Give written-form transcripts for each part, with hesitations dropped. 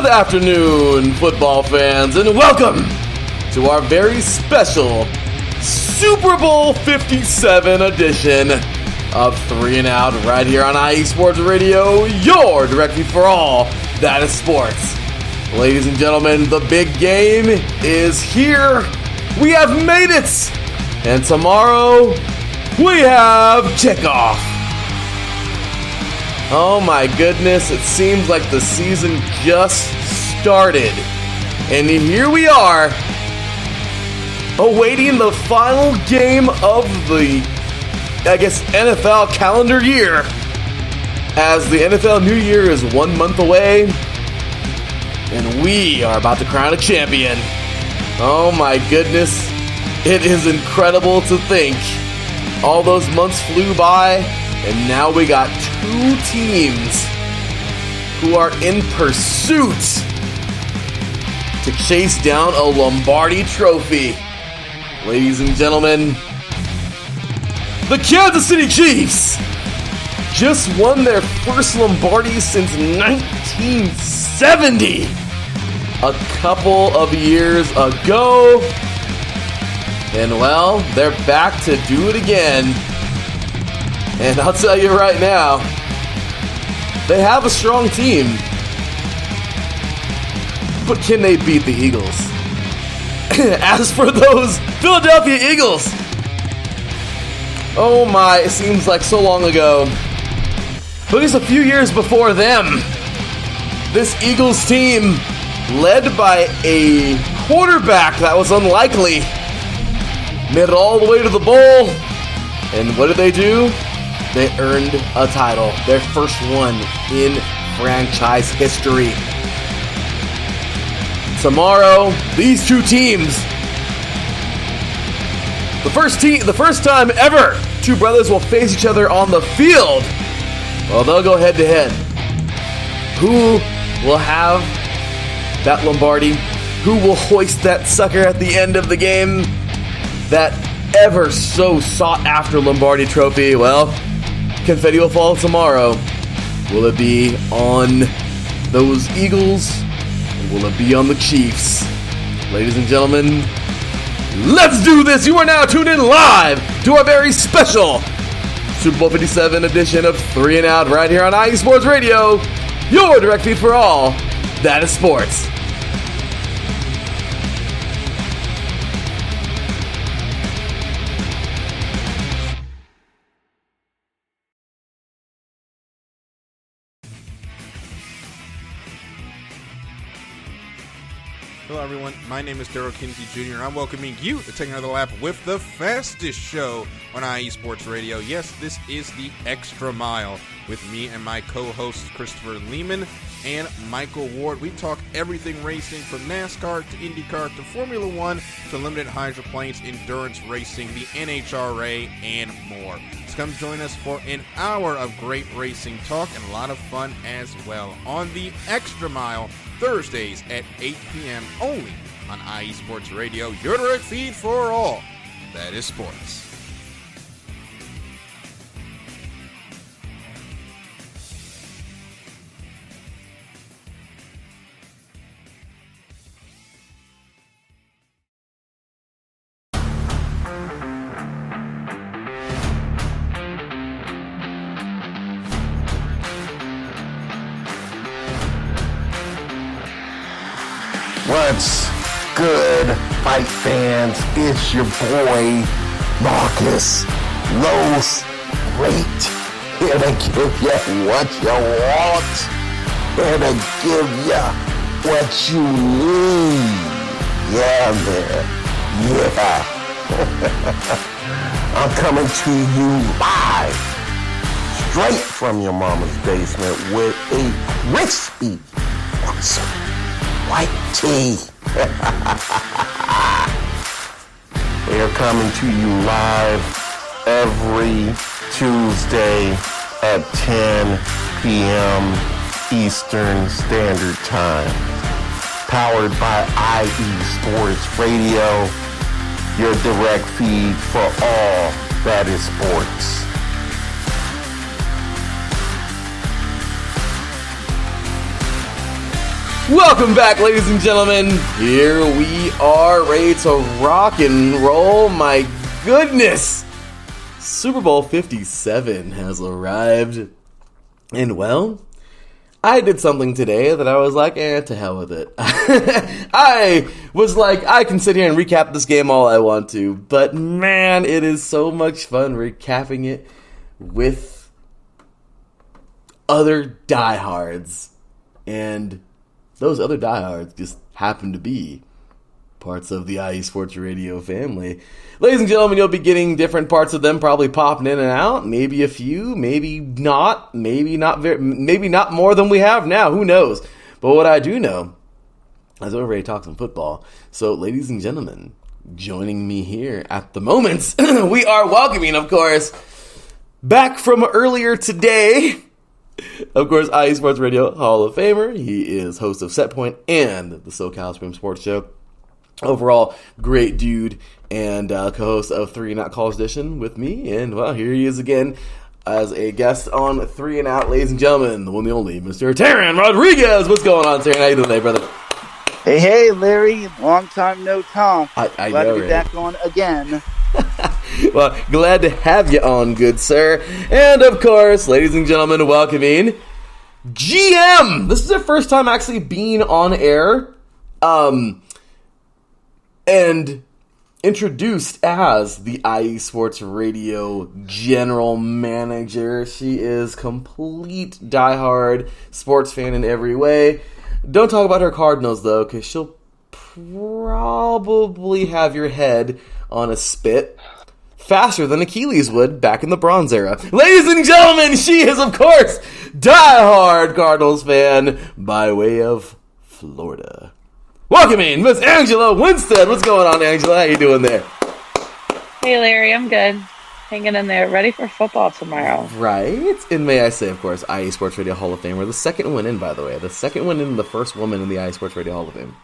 Good afternoon, football fans, and welcome to our very special Super Bowl 57 edition of 3 and Out right here on IE Sports Radio, your directory for all that is sports. Ladies and gentlemen, the big game is here. We have made it, and tomorrow we have kickoff. Oh my goodness, it seems like the season just started. And here we are, awaiting the final game of the, NFL calendar year. As the NFL New Year is 1 month away, and we are about to crown a champion. Oh my goodness, it is incredible to think. All those months flew by, and now we got two teams who are in pursuit to chase down a Lombardi trophy. Ladies and gentlemen, the Kansas City Chiefs just won their first Lombardi since 1970, a couple of years ago. And well, they're back to do it again. And I'll tell you right now, they have a strong team. But can they beat the Eagles? As for those Philadelphia Eagles, oh my, it seems like so long ago. But just a few years before them, this Eagles team, led by a quarterback that was unlikely, made it all the way to the bowl. And what did they do? They earned a title, their first one in franchise history. Tomorrow, these two teams, the first time ever, two brothers will face each other on the field. Well, they'll go head to head. Who will have that Lombardi? Who will hoist that sucker at the end of the game? That ever so sought after Lombardi trophy? Well, confetti will fall tomorrow. Will it be on those Eagles? Or will it be on the Chiefs? Ladies and gentlemen, let's do this! You are now tuned in live to our very special Super Bowl 57 edition of 3 and Out right here on IE Sports Radio, your direct feed for all that is sports. Hello everyone, my name is Daryl Kinsey Jr. and I'm welcoming you to take another lap with the fastest show on IE Sports Radio. Yes, this is the Extra Mile with me and my co-hosts Christopher Lehman and Michael Ward. We talk everything racing from NASCAR to IndyCar to Formula One to limited hydroplanes, endurance racing, the NHRA, and more. So come join us for an hour of great racing talk and a lot of fun as well on the Extra Mile, Thursdays at 8 p.m. only on IE Sports Radio, your direct feed for all that is sports. What's good, fight fans? It's your boy, Marcus Los Great, here to give you what you want, here to give you what you need. Yeah, man. Yeah. I'm coming to you live, straight from your mama's basement with a crispy, awesome white tea. We are coming to you live every Tuesday at 10 p.m. Eastern Standard Time. Powered by IE Sports Radio, your direct feed for all that is sports. Welcome back, ladies and gentlemen. Here we are, ready to rock and roll. My goodness. Super Bowl 57 has arrived. And, well, I did something today that I was like, to hell with it. I was like, I can sit here and recap this game all I want to. But, man, it is so much fun recapping it with other diehards. And those other diehards just happen to be parts of the IE Sports Radio family. Ladies and gentlemen, you'll be getting different parts of them probably popping in and out. Maybe a few, maybe not more than we have now. Who knows? But what I do know is we're ready to talk some football. So, ladies and gentlemen, joining me here at the moment, we are welcoming, of course, back from earlier today, of course, IE Sports Radio Hall of Famer. He is host of Set Point and the SoCal Supreme Sports Show. Overall, great dude and co-host of 3 and Out College Edition with me. And, well, here he is again as a guest on 3 and Out, ladies and gentlemen, the one and only Mr. Taran Rodriguez. What's going on, Taran? How you doing today, brother? Hey, Larry. Long time no talk. I Glad know, to be right? back on again. Well, glad to have you on, good sir. And, of course, ladies and gentlemen, welcoming GM. This is their first time actually being on air. And introduced as the IE Sports Radio General Manager. She is complete diehard sports fan in every way. Don't talk about her Cardinals, though, because she'll probably have your head on a spit faster than Achilles would back in the Bronze Era. Ladies and gentlemen, she is, of course, diehard Cardinals fan by way of Florida. Welcoming Miss Angela Winstead. What's going on, Angela? How you doing there? Hey, Larry. I'm good. Hanging in there. Ready for football tomorrow. Right. And may I say, of course, IE Sports Radio Hall of Fame. We're the second one in, by the way. The second one in, the first woman in the IE Sports Radio Hall of Fame.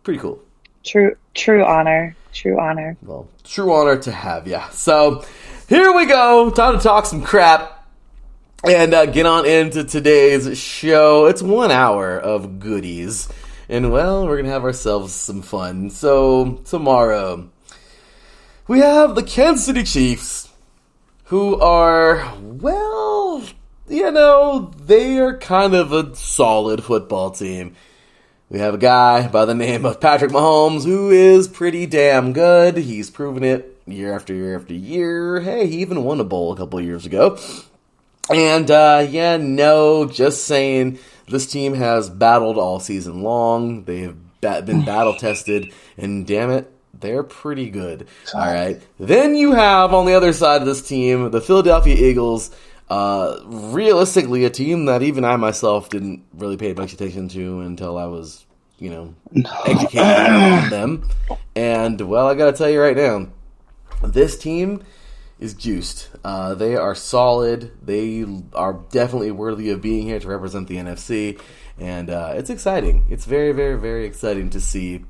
Pretty cool. True honor. True honor. Well, true honor to have ya. So, here we go. Time to talk some crap. And get on into today's show. It's 1 hour of goodies. And, well, we're going to have ourselves some fun. So, tomorrow, we have the Kansas City Chiefs, who are, well, you know, they are kind of a solid football team. We have a guy by the name of Patrick Mahomes, who is pretty damn good. He's proven it year after year after year. Hey, he even won a bowl a couple of years ago. And, just saying, this team has battled all season long. They have been battle-tested, and damn it, they're pretty good. All right. Then you have, on the other side of this team, the Philadelphia Eagles, realistically a team that even I myself didn't really pay much attention to until I was, educated on them. And, well, I got to tell you right now, this team is juiced. They are solid. They are definitely worthy of being here to represent the NFC. And it's exciting. It's very, very, very exciting to see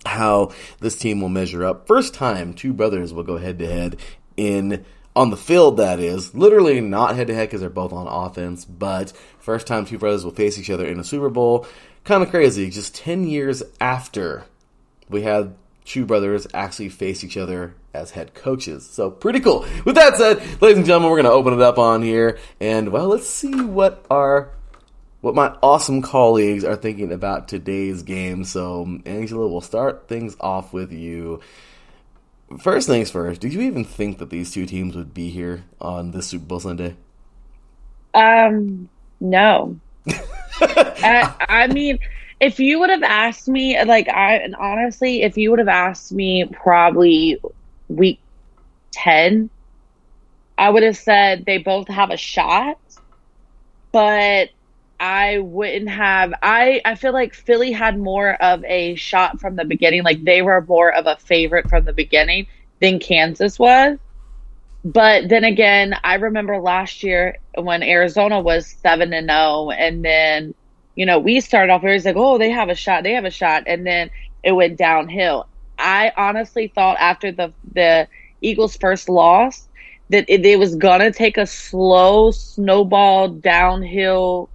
how this team will measure up. First time two brothers will go head-to-head on the field, that is. Literally not head-to-head because they're both on offense, but first time two brothers will face each other in a Super Bowl. Kind of crazy. Just 10 years after we had two brothers actually face each other as head coaches. So, pretty cool. With that said, ladies and gentlemen, we're going to open it up on here. And, well, let's see what my awesome colleagues are thinking about today's game. So, Angela, we'll start things off with you. First things first, did you even think that these two teams would be here on this Super Bowl Sunday? No. I mean, if you would have asked me, honestly, if you would have asked me probably week 10, I would have said they both have a shot, but I wouldn't have. I feel like Philly had more of a shot from the beginning. Like, they were more of a favorite from the beginning than Kansas was. But then again, I remember last year when Arizona was 7-0, and then, we started off, it was like, oh, they have a shot, and then it went downhill. I honestly thought after the Eagles' first loss that it was going to take a slow snowball downhill,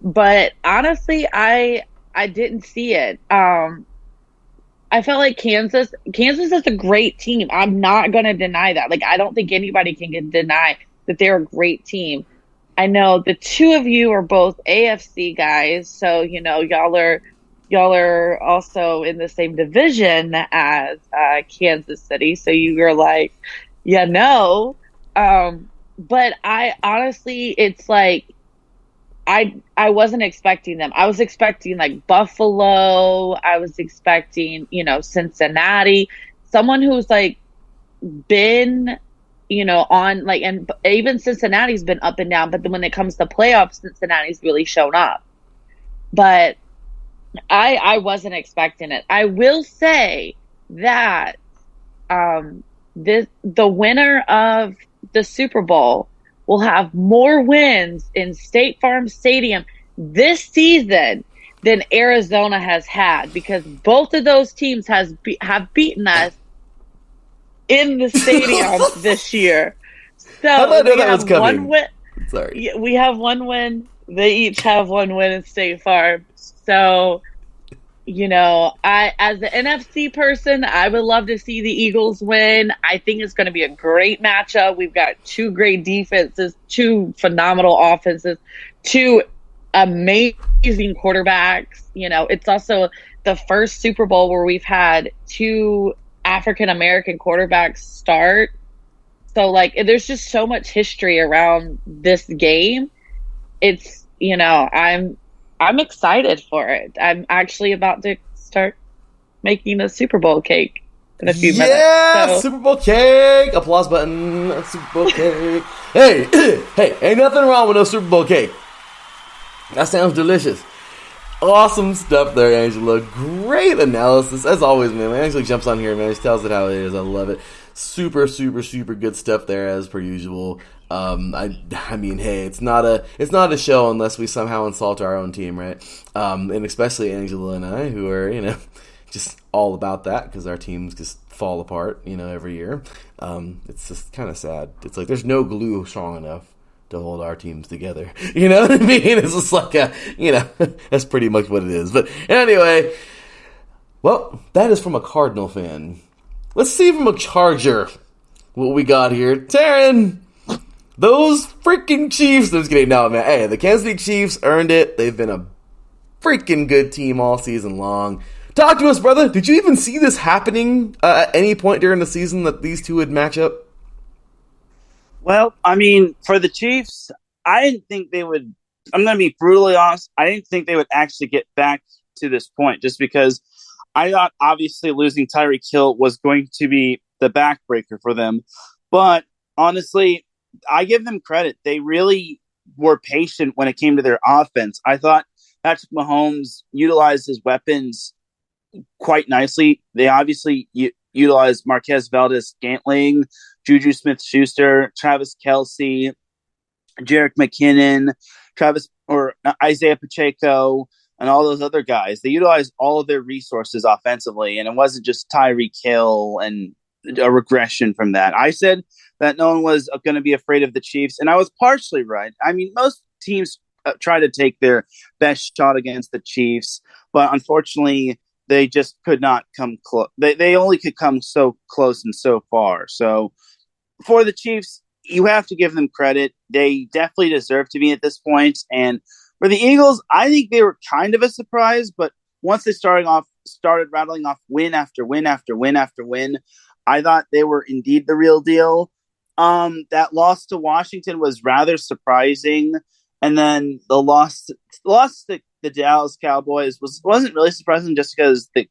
But honestly, I didn't see it. I felt like Kansas is a great team. I'm not going to deny that. Like, I don't think anybody can deny that they're a great team. I know the two of you are both AFC guys, so y'all are also in the same division as Kansas City. So you're like, but I honestly, it's like I wasn't expecting them. I was expecting like Buffalo. I was expecting, Cincinnati, someone who's like been, on like, and even Cincinnati's been up and down. But then when it comes to playoffs, Cincinnati's really shown up. But I wasn't expecting it. I will say that the winner of the Super Bowl will have more wins in State Farm Stadium this season than Arizona has had, because both of those teams have beaten us in the stadium this year. So How did I know we that have was coming? one win. Sorry. We have one win. They each have one win in State Farm. So, I, as the NFC person, I would love to see the Eagles win. I think it's going to be a great matchup. We've got two great defenses, two phenomenal offenses, two amazing quarterbacks. It's also the first Super Bowl where we've had two African American quarterbacks start. So, like, there's just so much history around this game. It's, I'm excited for it. I'm actually about to start making a Super Bowl cake in a few minutes. Yeah, So, Super Bowl cake. Applause button. Super Bowl cake. Hey, hey, ain't nothing wrong with no Super Bowl cake. That sounds delicious. Awesome stuff there, Angela. Great analysis. As always, man. Angela jumps on here, man. She tells it how it is. I love it. Super, super, super good stuff there, as per usual. I mean, hey, it's not a show unless we somehow insult our own team, right? And especially Angela and I, who are, just all about that, because our teams just fall apart, every year. It's just kind of sad. It's like there's no glue strong enough to hold our teams together. You know what I mean? It's just like that's pretty much what it is. But anyway, well, that is from a Cardinal fan. Let's see from a Charger what we got here. Taryn, those freaking Chiefs. I'm just kidding. No, man. Hey, the Kansas City Chiefs earned it. They've been a freaking good team all season long. Talk to us, brother. Did you even see this happening at any point during the season that these two would match up? Well, I mean, for the Chiefs, I didn't think they would. I'm going to be brutally honest. I didn't think they would actually get back to this point, just because I thought obviously losing Tyreek Hill was going to be the backbreaker for them. But honestly, I give them credit. They really were patient when it came to their offense. I thought Patrick Mahomes utilized his weapons quite nicely. They obviously utilized Marquez Valdez-Scantling, Juju Smith-Schuster, Travis Kelce, Jerick McKinnon, Isaiah Pacheco, and all those other guys. They utilized all of their resources offensively, and it wasn't just Tyreek Hill and a regression from that. I said that no one was going to be afraid of the Chiefs, and I was partially right. I mean, most teams try to take their best shot against the Chiefs, but unfortunately, they just could not come close. They only could come so close and so far. So for the Chiefs, you have to give them credit. They definitely deserve to be at this point. And for the Eagles, I think they were kind of a surprise, but once they started rattling off win after win after win after win, I thought they were indeed the real deal. That loss to Washington was rather surprising. And then the loss to the Dallas Cowboys wasn't really surprising, just because the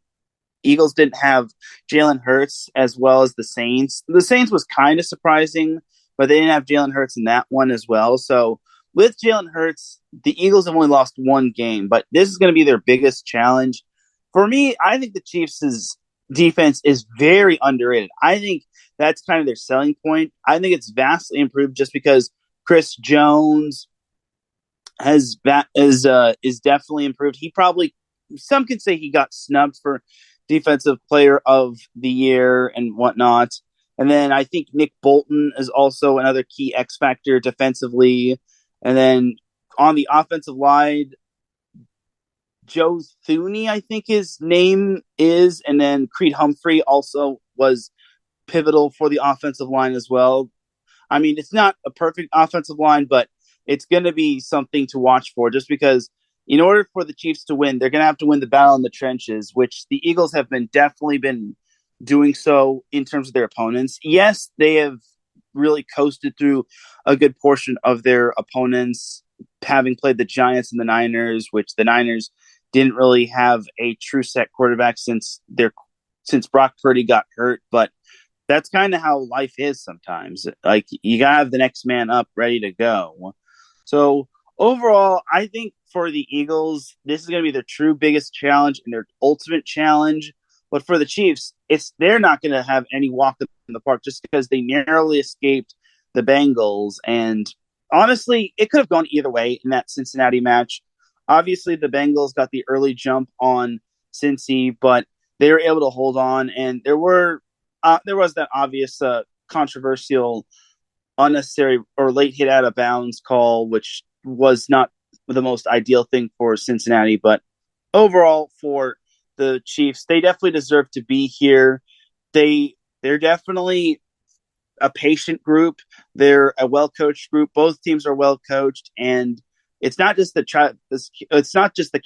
Eagles didn't have Jalen Hurts as well as the Saints. The Saints was kind of surprising, but they didn't have Jalen Hurts in that one as well. So with Jalen Hurts, the Eagles have only lost one game, but this is going to be their biggest challenge. For me, I think the Chiefs' defense is very underrated. I think that's kind of their selling point. I think it's vastly improved just because Chris Jones is definitely improved. He probably, some could say he got snubbed for defensive player of the year and whatnot. And then I think Nick Bolton is also another key X factor defensively. And then on the offensive line, Joe Thuney, I think his name is, and then Creed Humphrey also was pivotal for the offensive line as well. I mean, it's not a perfect offensive line, but it's going to be something to watch for just because in order for the Chiefs to win, they're going to have to win the battle in the trenches, which the Eagles have definitely been doing so in terms of their opponents. Yes, they have really coasted through a good portion of their opponents, having played the Giants and the Niners, which the Niners didn't really have a true set quarterback since Brock Purdy got hurt, but that's kind of how life is sometimes. Like, you gotta have the next man up ready to go. So overall, I think for the Eagles, this is going to be their true biggest challenge and their ultimate challenge. But for the Chiefs, they're not going to have any walk in the park just because they narrowly escaped the Bengals. And honestly, it could have gone either way in that Cincinnati match. Obviously, the Bengals got the early jump on Cincy, but they were able to hold on. And there was that obvious controversial, unnecessary or late hit out of bounds call, which was not the most ideal thing for Cincinnati. But overall, for the Chiefs, they definitely deserve to be here. They're definitely a patient group. They're a well-coached group. Both teams are well-coached, and it's not just the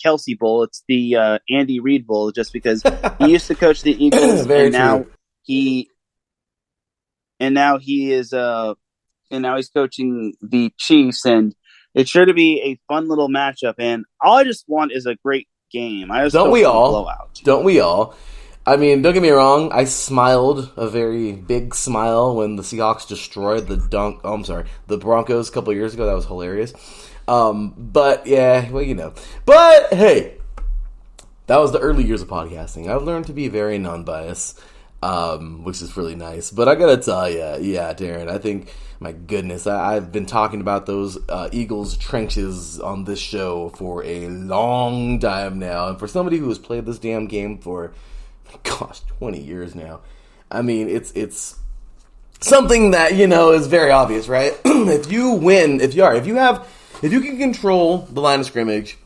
Kelsey Bowl. It's the Andy Reid Bowl, just because he used to coach the Eagles, and now he's coaching the Chiefs, and it's sure to be a fun little matchup. And all I just want is a great game. Don't we all? Don't we all? I mean, don't get me wrong. I smiled a very big smile when the Seahawks destroyed the Broncos a couple years ago. That was hilarious. But yeah, well, you know. But hey, that was the early years of podcasting. I've learned to be very non-biased, which is really nice. But I gotta tell you, yeah, Darren, I think, my goodness, I've been talking about those Eagles trenches on this show for a long time now. And for somebody who has played this damn game for, 20 years now, I mean, it's something that, is very obvious, right? If you can control the line of scrimmage,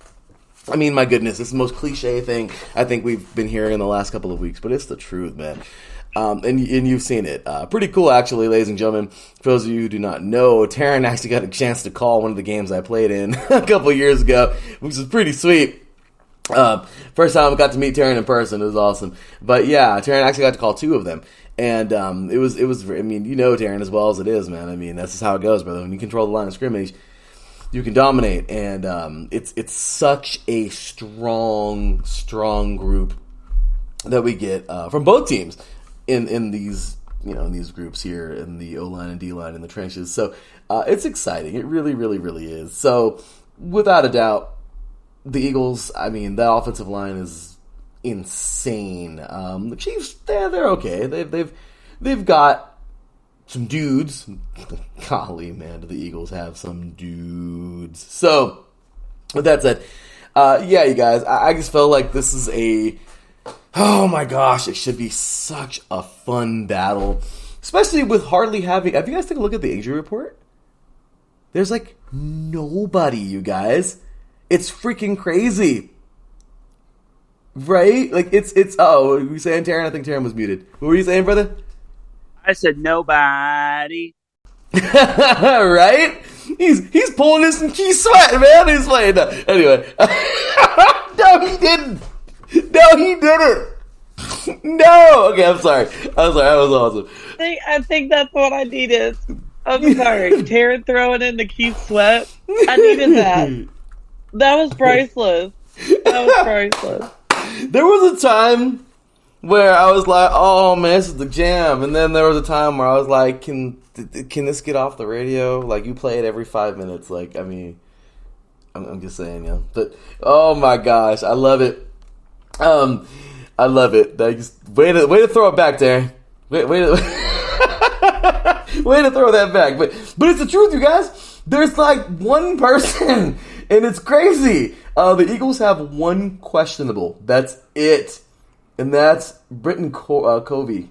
I mean, my goodness, it's the most cliche thing I think we've been hearing in the last couple of weeks, but it's the truth, man. And you've seen it. Pretty cool, actually, ladies and gentlemen. For those of you who do not know, Taryn actually got a chance to call one of the games I played in a couple years ago, which is pretty sweet. First time I got to meet Taryn in person. It was awesome. But yeah, Taryn actually got to call two of them. And it was. I mean, Taryn as well as it is, man. I mean, that's just how it goes, brother. When you control the line of scrimmage, you can dominate. And it's such a strong group that we get from both teams in these groups here in the O-line and D-line in the trenches. So it's exciting. It really, really, really is. So without a doubt, the Eagles, I mean, that offensive line is insane. The Chiefs, they're okay. They've got some dudes. Golly, man, do the Eagles have some dudes. So with that said, yeah, you guys, I just felt like this is oh my gosh, it should be such a fun battle. Especially with hardly having... Have you guys taken a look at the injury report? There's like nobody, you guys. It's freaking crazy. Right? Like, it's oh, were you saying, Taryn? I think Taryn was muted. What were you saying, brother? I said nobody. Right? He's pulling in some key sweat, man. He's playing that. Anyway. No, he didn't. No, he didn't. No. Okay, I'm sorry. That was awesome. I think that's what I needed. I'm sorry. Taryn throwing in the Keith Sweat. I needed that. That was priceless. There was a time where I was like, oh man, this is the jam. And then there was a time where I was like, can this get off the radio? Like, you play it every 5 minutes. Like, I mean, I'm just saying, yeah. But, oh my gosh, I love it. I love it. Way to throw it back there. Way to throw that back. But it's the truth, you guys. There's like one person, and it's crazy. The Eagles have one questionable. That's it. And that's Britton Covey.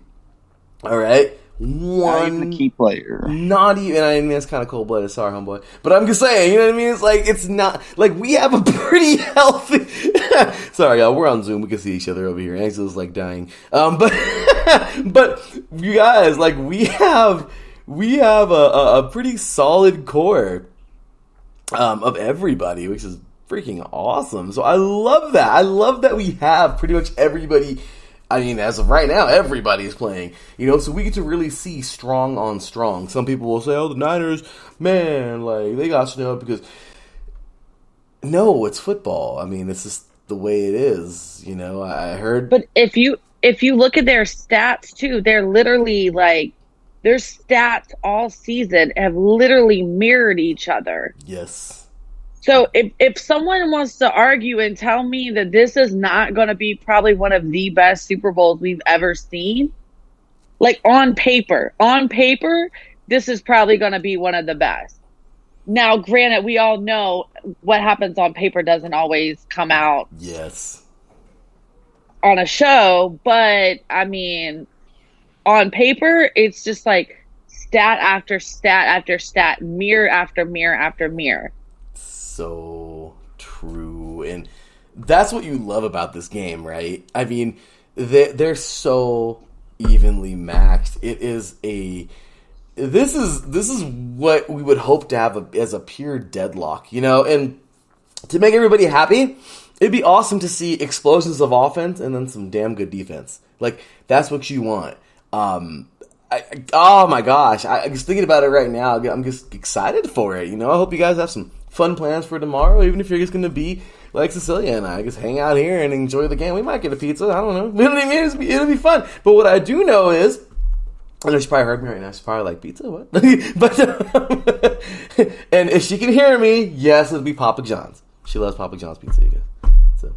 All right? Not even a key player. Not even. I mean, that's kind of cold-blooded. Sorry, homeboy. But I'm just saying, you know what I mean? It's like, it's not... Like, we have a pretty healthy... Sorry, y'all. We're on Zoom. We can see each other over here. Angel's, like, dying. But you guys, like, we have a pretty solid core of everybody, which is freaking awesome. So I love that. I love that we have pretty much everybody... I mean, as of right now, everybody's playing, so we get to really see strong on strong. Some people will say, oh, the Niners, man, like, they got snubbed because... No, it's football. I mean, it's just the way it is, I heard... But if you look at their stats, too, they're literally, like, their stats all season have literally mirrored each other. Yes. So if someone wants to argue and tell me that this is not going to be probably one of the best Super Bowls we've ever seen, like on paper, this is probably going to be one of the best. Now, granted, we all know what happens on paper doesn't always come out. Yes. On a show, but I mean, on paper, it's just like stat after stat after stat, mirror after mirror after mirror. So true, and that's what you love about this game, right? I mean, they're so evenly matched. This is what we would hope to have as a pure deadlock, and to make everybody happy, it'd be awesome to see explosions of offense and then some damn good defense. Like, that's what you want. Oh my gosh, I'm just thinking about it right now. I'm just excited for it. I hope you guys have some fun plans for tomorrow, even if you're just going to be like Cecilia and I, just hang out here and enjoy the game. We might get a pizza, I don't know. You know what I mean? It'll be fun. But what I do know is, I know she probably heard me right now. She's probably like, pizza? What? But and if she can hear me, yes, it'll be Papa John's. She loves Papa John's pizza, you guys. So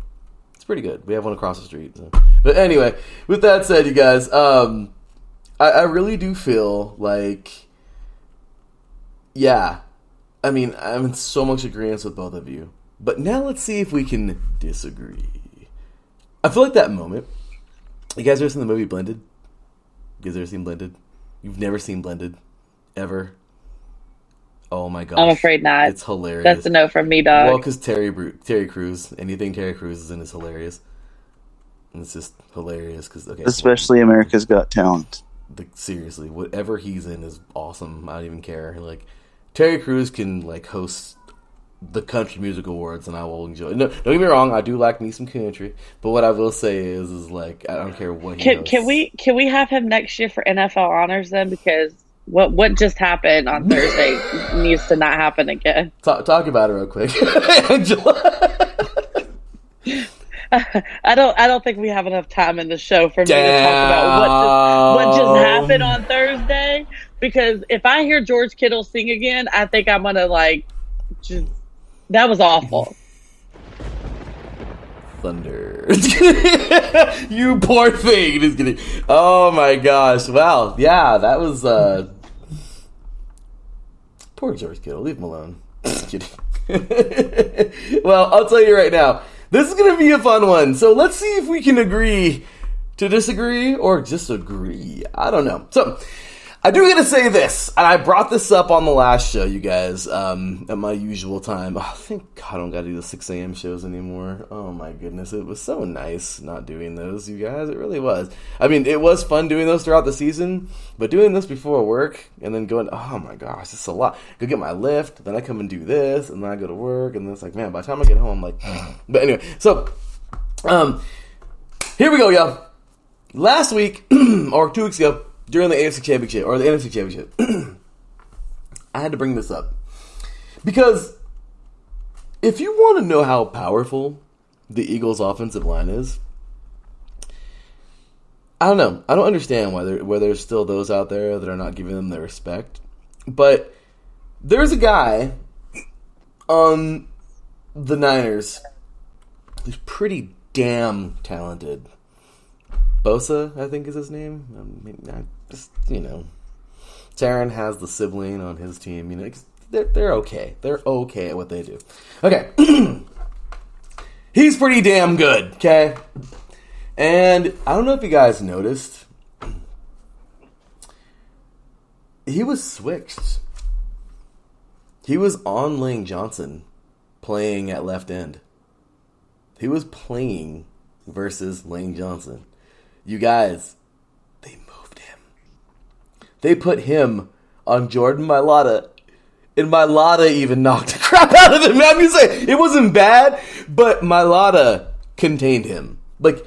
it's pretty good. We have one across the street. So. But anyway, with that said, you guys, I really do feel like, yeah, I mean, I'm in so much agreement with both of you. But now let's see if we can disagree. I feel like that moment. You guys ever seen the movie Blended? You guys ever seen Blended? You've never seen Blended? Ever? Oh my gosh. I'm afraid not. It's hilarious. That's a no from me, dog. Well, because Terry Crews, anything Terry Crews is in is hilarious. And it's just hilarious. Especially America's Got Talent. Seriously, whatever he's in is awesome. I don't even care. Like, Terry Crews can host the Country Music Awards, and I will enjoy it. No, don't get me wrong, I do like me some country, but what I will say is I don't care what he hosts. Can we have him next year for NFL honors then? Because what just happened on Thursday needs to not happen again. Talk about it real quick, Angela. I don't think we have enough time in the show for me to talk about what just happened on Thursday. Because if I hear George Kittle sing again, I think I'm gonna that was awful. Thunder. You poor thing. Just kidding. Oh my gosh. Wow. Yeah, that was poor George Kittle. Leave him alone. Just kidding. Well, I'll tell you right now. This is going to be a fun one. So let's see if we can agree to disagree or disagree. I don't know. So I do got to say this, and I brought this up on the last show, you guys, at my usual time. Oh, thank God I don't got to do the 6 a.m. shows anymore. Oh, my goodness. It was so nice not doing those, you guys. It really was. I mean, it was fun doing those throughout the season, but doing this before work and then going, oh, my gosh, it's a lot. Go get my lift, then I come and do this, and then I go to work, and then it's like, man, by the time I get home, I'm like, but anyway. So, here we go, y'all. Last week, or 2 weeks ago, during the AFC Championship, or the NFC Championship, I had to bring this up. Because if you want to know how powerful the Eagles' offensive line is, I don't know. I don't understand why there's still those out there that are not giving them their respect. But there's a guy on the Niners who's pretty damn talented. Bosa, I think is his name. Taryn has the sibling on his team. They're okay. They're okay at what they do. Okay. He's pretty damn good, okay? And I don't know if you guys noticed, he was switched. He was on Lane Johnson playing at left end. He was playing versus Lane Johnson. You guys, they moved him. They put him on Jordan Mailata. And Mailata even knocked the crap out of him. I'm just saying, it wasn't bad, but Mailata contained him. Like,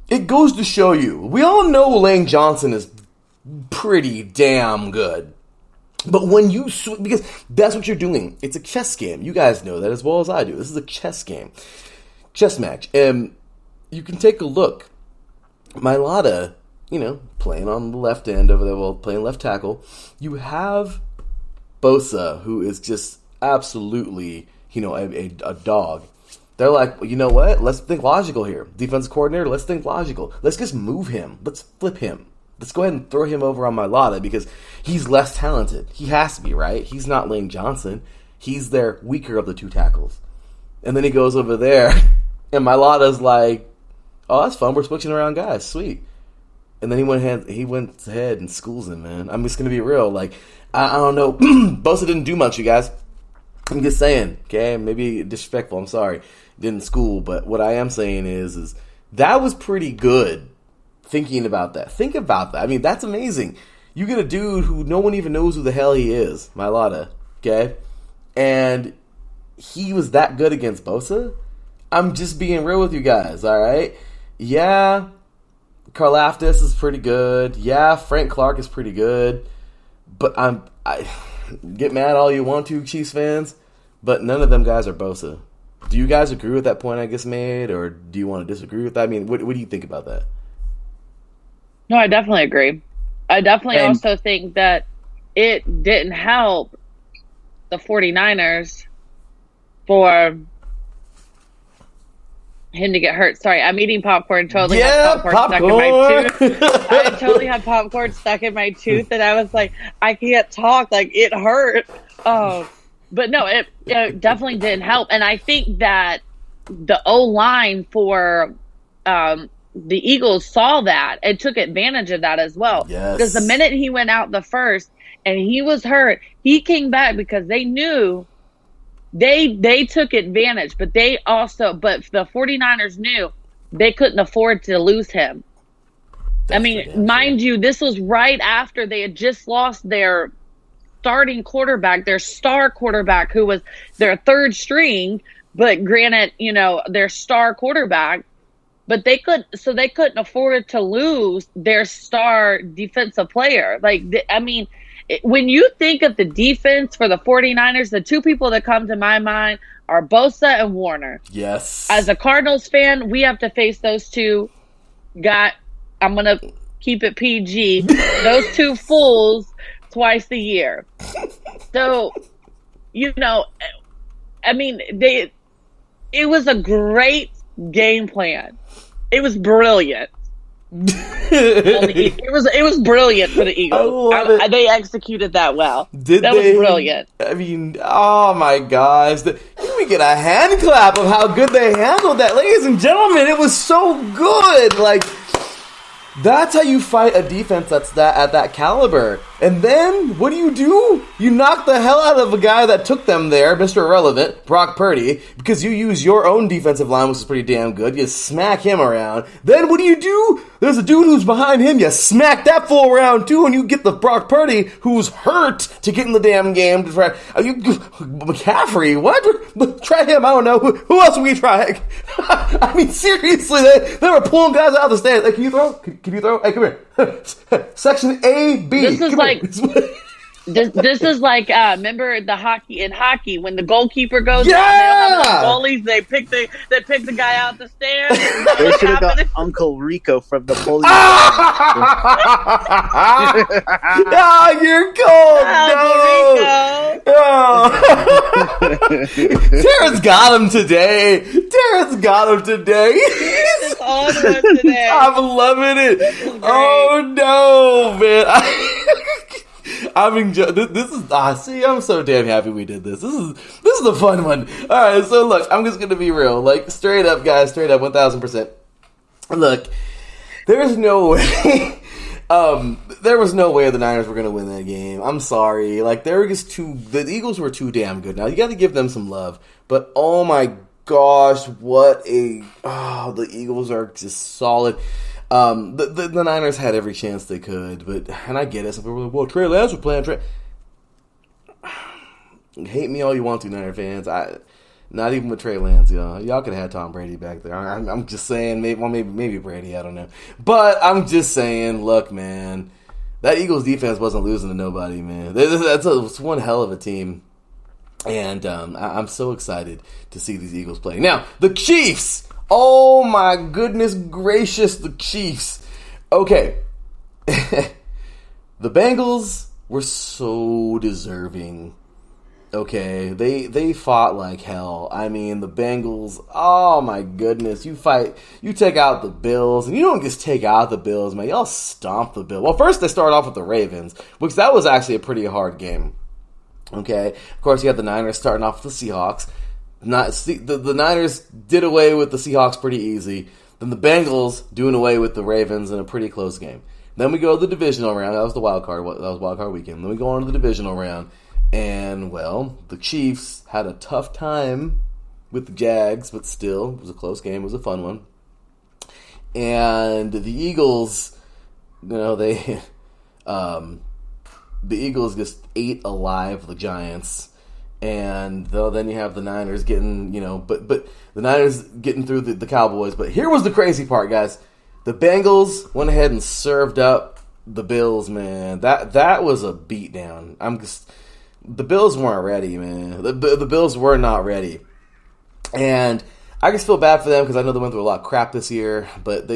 it goes to show you. We all know Lane Johnson is pretty damn good. But when you because that's what you're doing. It's a chess game. You guys know that as well as I do. This is a chess game. Chess match. And you can take a look. Mailata, playing on the left end over there, playing left tackle. You have Bosa, who is just absolutely, a dog. They're like, you know what? Let's think logical here. Defensive coordinator, let's think logical. Let's just move him. Let's flip him. Let's go ahead and throw him over on Mailata because he's less talented. He has to be, right? He's not Lane Johnson. He's their weaker of the two tackles. And then he goes over there, and Mailata's like, oh, that's fun. We're switching around guys. Sweet. And then he went ahead and schools him, man. I'm just going to be real. Like, I don't know. Bosa didn't do much, you guys. I'm just saying, okay? Maybe disrespectful. I'm sorry. Didn't school. But what I am saying is that was pretty good. Thinking about that. Think about that. I mean, that's amazing. You get a dude who no one even knows who the hell he is, Mailata, okay? And he was that good against Bosa? I'm just being real with you guys, all right? Yeah, Karlaftis is pretty good. Yeah, Frank Clark is pretty good. But I get mad all you want to, Chiefs fans, but none of them guys are Bosa. Do you guys agree with that point I just made, or do you want to disagree with that? I mean, what do you think about that? No, I definitely agree. I definitely also think that it didn't help the 49ers for him to get hurt. Sorry, I'm eating popcorn. Totally had popcorn stuck in my tooth. I totally had popcorn stuck in my tooth, and I was like, I can't talk. Like, it hurt. But no, it definitely didn't help. And I think that the O-line for the Eagles saw that and took advantage of that as well. Yes. Because the minute he went out the first and he was hurt, he came back because they knew they took advantage. But the 49ers knew they couldn't afford to lose him. Mind you, this was right after they had just lost their starting quarterback, their star quarterback, who was their third string, but granted, their star quarterback. But they couldn't afford to lose their star defensive player. When you think of the defense for the 49ers, the two people that come to my mind are Bosa and Warner. Yes. As a Cardinals fan, we have to face those two. I'm going to keep it PG. Those two fools twice a year. So, it was a great game plan. It was brilliant. It was brilliant for the Eagles. They executed that well. That was brilliant. I mean, oh my gosh. We get a hand clap of how good they handled that. Ladies and gentlemen, it was so good. Like, that's how you fight a defense that's at that caliber. And then, what do? You knock the hell out of a guy that took them there, Mr. Irrelevant, Brock Purdy, because you use your own defensive line, which is pretty damn good. You smack him around. Then what do? There's a dude who's behind him. You smack that fool around, too, and you get the Brock Purdy, who's hurt, to get in the damn game. McCaffrey, what? Try him, I don't know. Who else are we trying? I mean, seriously, they were pulling guys out of the stands. Like, can you throw? Can you throw? Hey, come here. Section A, B. This is like this is like remember in hockey when the goalkeeper goes down, goalies they pick the guy out the stands. They should have got Uncle Rico from the police. You're cold. Terrence got him today. He's on one today. I'm loving it. Oh no, man. I'm enjoying this. I'm so damn happy we did this. This is a fun one. All right, so look, I'm just gonna be real, like straight up, guys, straight up, 1,000%. Look, there is no way There was no way the Niners were going to win that game. I'm sorry. Like, the Eagles were too damn good. Now, you got to give them some love. But, oh my gosh, the Eagles are just solid. The Niners had every chance they could, and I get it. Some people were like, well, Trey Lance was playing Trey. Hate me all you want to, Niner fans. Not even with Trey Lance, y'all could have had Tom Brady back there. I'm just saying, maybe Brady, I don't know. But I'm just saying, look, man, that Eagles defense wasn't losing to nobody, man. It's one hell of a team. And I'm so excited to see these Eagles play. Now, the Chiefs. Oh, my goodness gracious, the Chiefs. Okay. The Bengals were so deserving. Okay, they fought like hell. I mean, the Bengals, oh my goodness. You take out the Bills, and you don't just take out the Bills, man. Y'all stomp the Bills. Well, first they start off with the Ravens, which that was actually a pretty hard game. Okay, of course you had the Niners starting off with the Seahawks. The Niners did away with the Seahawks pretty easy. Then the Bengals doing away with the Ravens in a pretty close game. Then we go to the divisional round. That was the wild card. That was wild card weekend. Then we go on to the divisional round. And, well, the Chiefs had a tough time with the Jags, but still, it was a close game. It was a fun one. And the Eagles, the Eagles just ate alive the Giants. And then you have the Niners getting, but the Niners getting through the Cowboys. But here was the crazy part, guys. The Bengals went ahead and served up the Bills, man. That was a beatdown. The Bills weren't ready, man. The Bills were not ready. And I just feel bad for them because I know they went through a lot of crap this year. But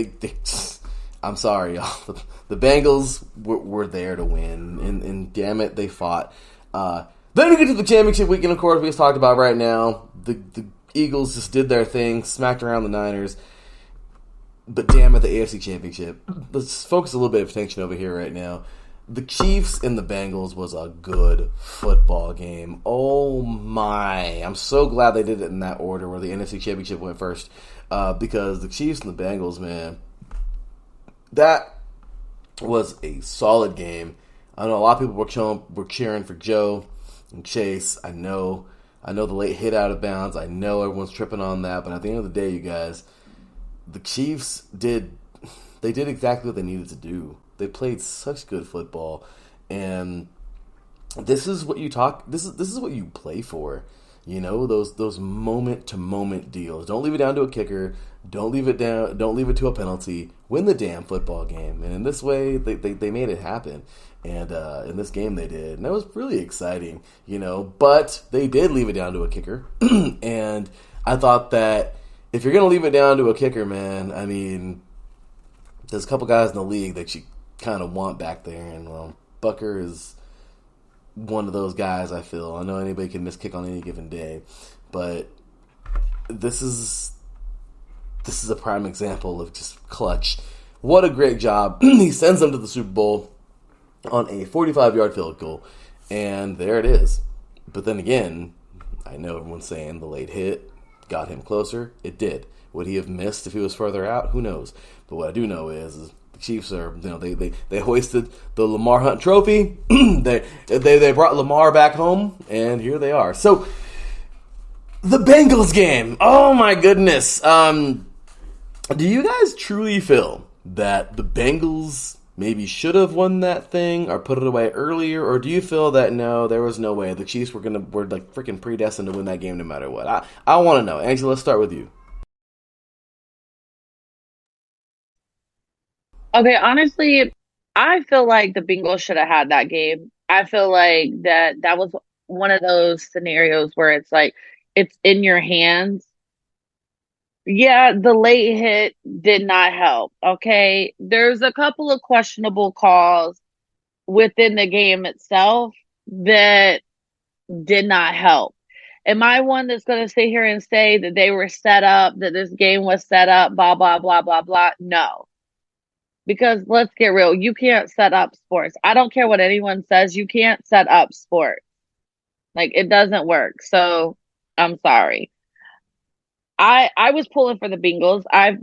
I'm sorry, y'all. The Bengals were there to win. And damn it, they fought. Then we get to the championship weekend, of course, we just talked about right now. The Eagles just did their thing, smacked around the Niners. But damn it, the AFC Championship. Let's focus a little bit of attention over here right now. The Chiefs and the Bengals was a good football game. Oh my. I'm so glad they did it in that order where the NFC Championship went first. Because the Chiefs and the Bengals, man, that was a solid game. I know a lot of people were cheering for Joe and Chase. I know the late hit out of bounds. I know everyone's tripping on that. But at the end of the day, you guys, the Chiefs did exactly what they needed to do. They played such good football, and this is what you This is what you play for, those moment to moment deals. Don't leave it down to a kicker. Don't leave it to a penalty. Win the damn football game, and in this way, they made it happen. And in this game, they did, and that was really exciting, But they did leave it down to a kicker, and I thought that if you're gonna leave it down to a kicker, man, I mean, there's a couple guys in the league that you kind of want back there, and Bucker is one of those guys. I know anybody can miss kick on any given day, but this is a prime example of just clutch. What a great job. He sends them to the Super Bowl on a 45-yard field goal, and there it is. But then again, I know everyone's saying the late hit got him closer. It did. Would he have missed if he was further out? Who knows? But what I do know is the Chiefs are, they hoisted the Lamar Hunt Trophy. they brought Lamar back home, and here they are. So the Bengals game. Oh my goodness. Do you guys truly feel that the Bengals maybe should have won that thing or put it away earlier, or do you feel that no, there was no way the Chiefs were like freaking predestined to win that game no matter what? I want to know. Angela, let's start with you. Okay, honestly, I feel like the Bengals should have had that game. I feel like that was one of those scenarios where it's like it's in your hands. Yeah, the late hit did not help. Okay, there's a couple of questionable calls within the game itself that did not help. Am I one that's going to sit here and say that they were set up, that this game was set up, blah, blah, blah, blah, blah? No. Because let's get real, you can't set up sports. I don't care what anyone says, you can't set up sports. Like, it doesn't work. So, I'm sorry. I was pulling for the Bengals. I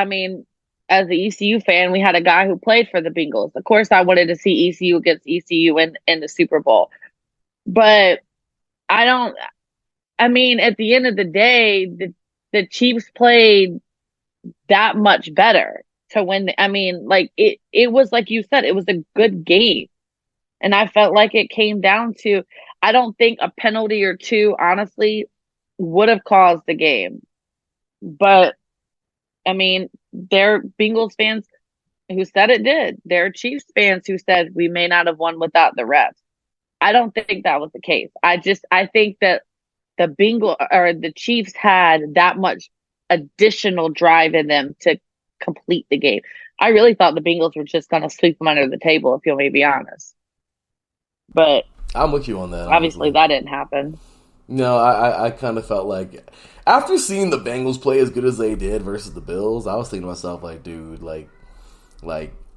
mean, as the ECU fan, we had a guy who played for the Bengals. Of course, I wanted to see ECU against ECU in the Super Bowl. But I don't, I mean, at the end of the day, the Chiefs played that much better to win. I mean, like it was like you said, it was a good game. And I felt like it came down to, I don't think a penalty or two, honestly, would have caused the game. But I mean, there are Bengals fans who said it did. There are Chiefs fans who said we may not have won without the refs. I don't think that was the case. I think that the Chiefs had that much additional drive in them to complete the game. I really thought the Bengals were just going to sweep them under the table, if you'll be honest. But I'm with you on that. Obviously, that didn't happen. No, I kind of felt like after seeing the Bengals play as good as they did versus the Bills, I was thinking to myself, like, dude,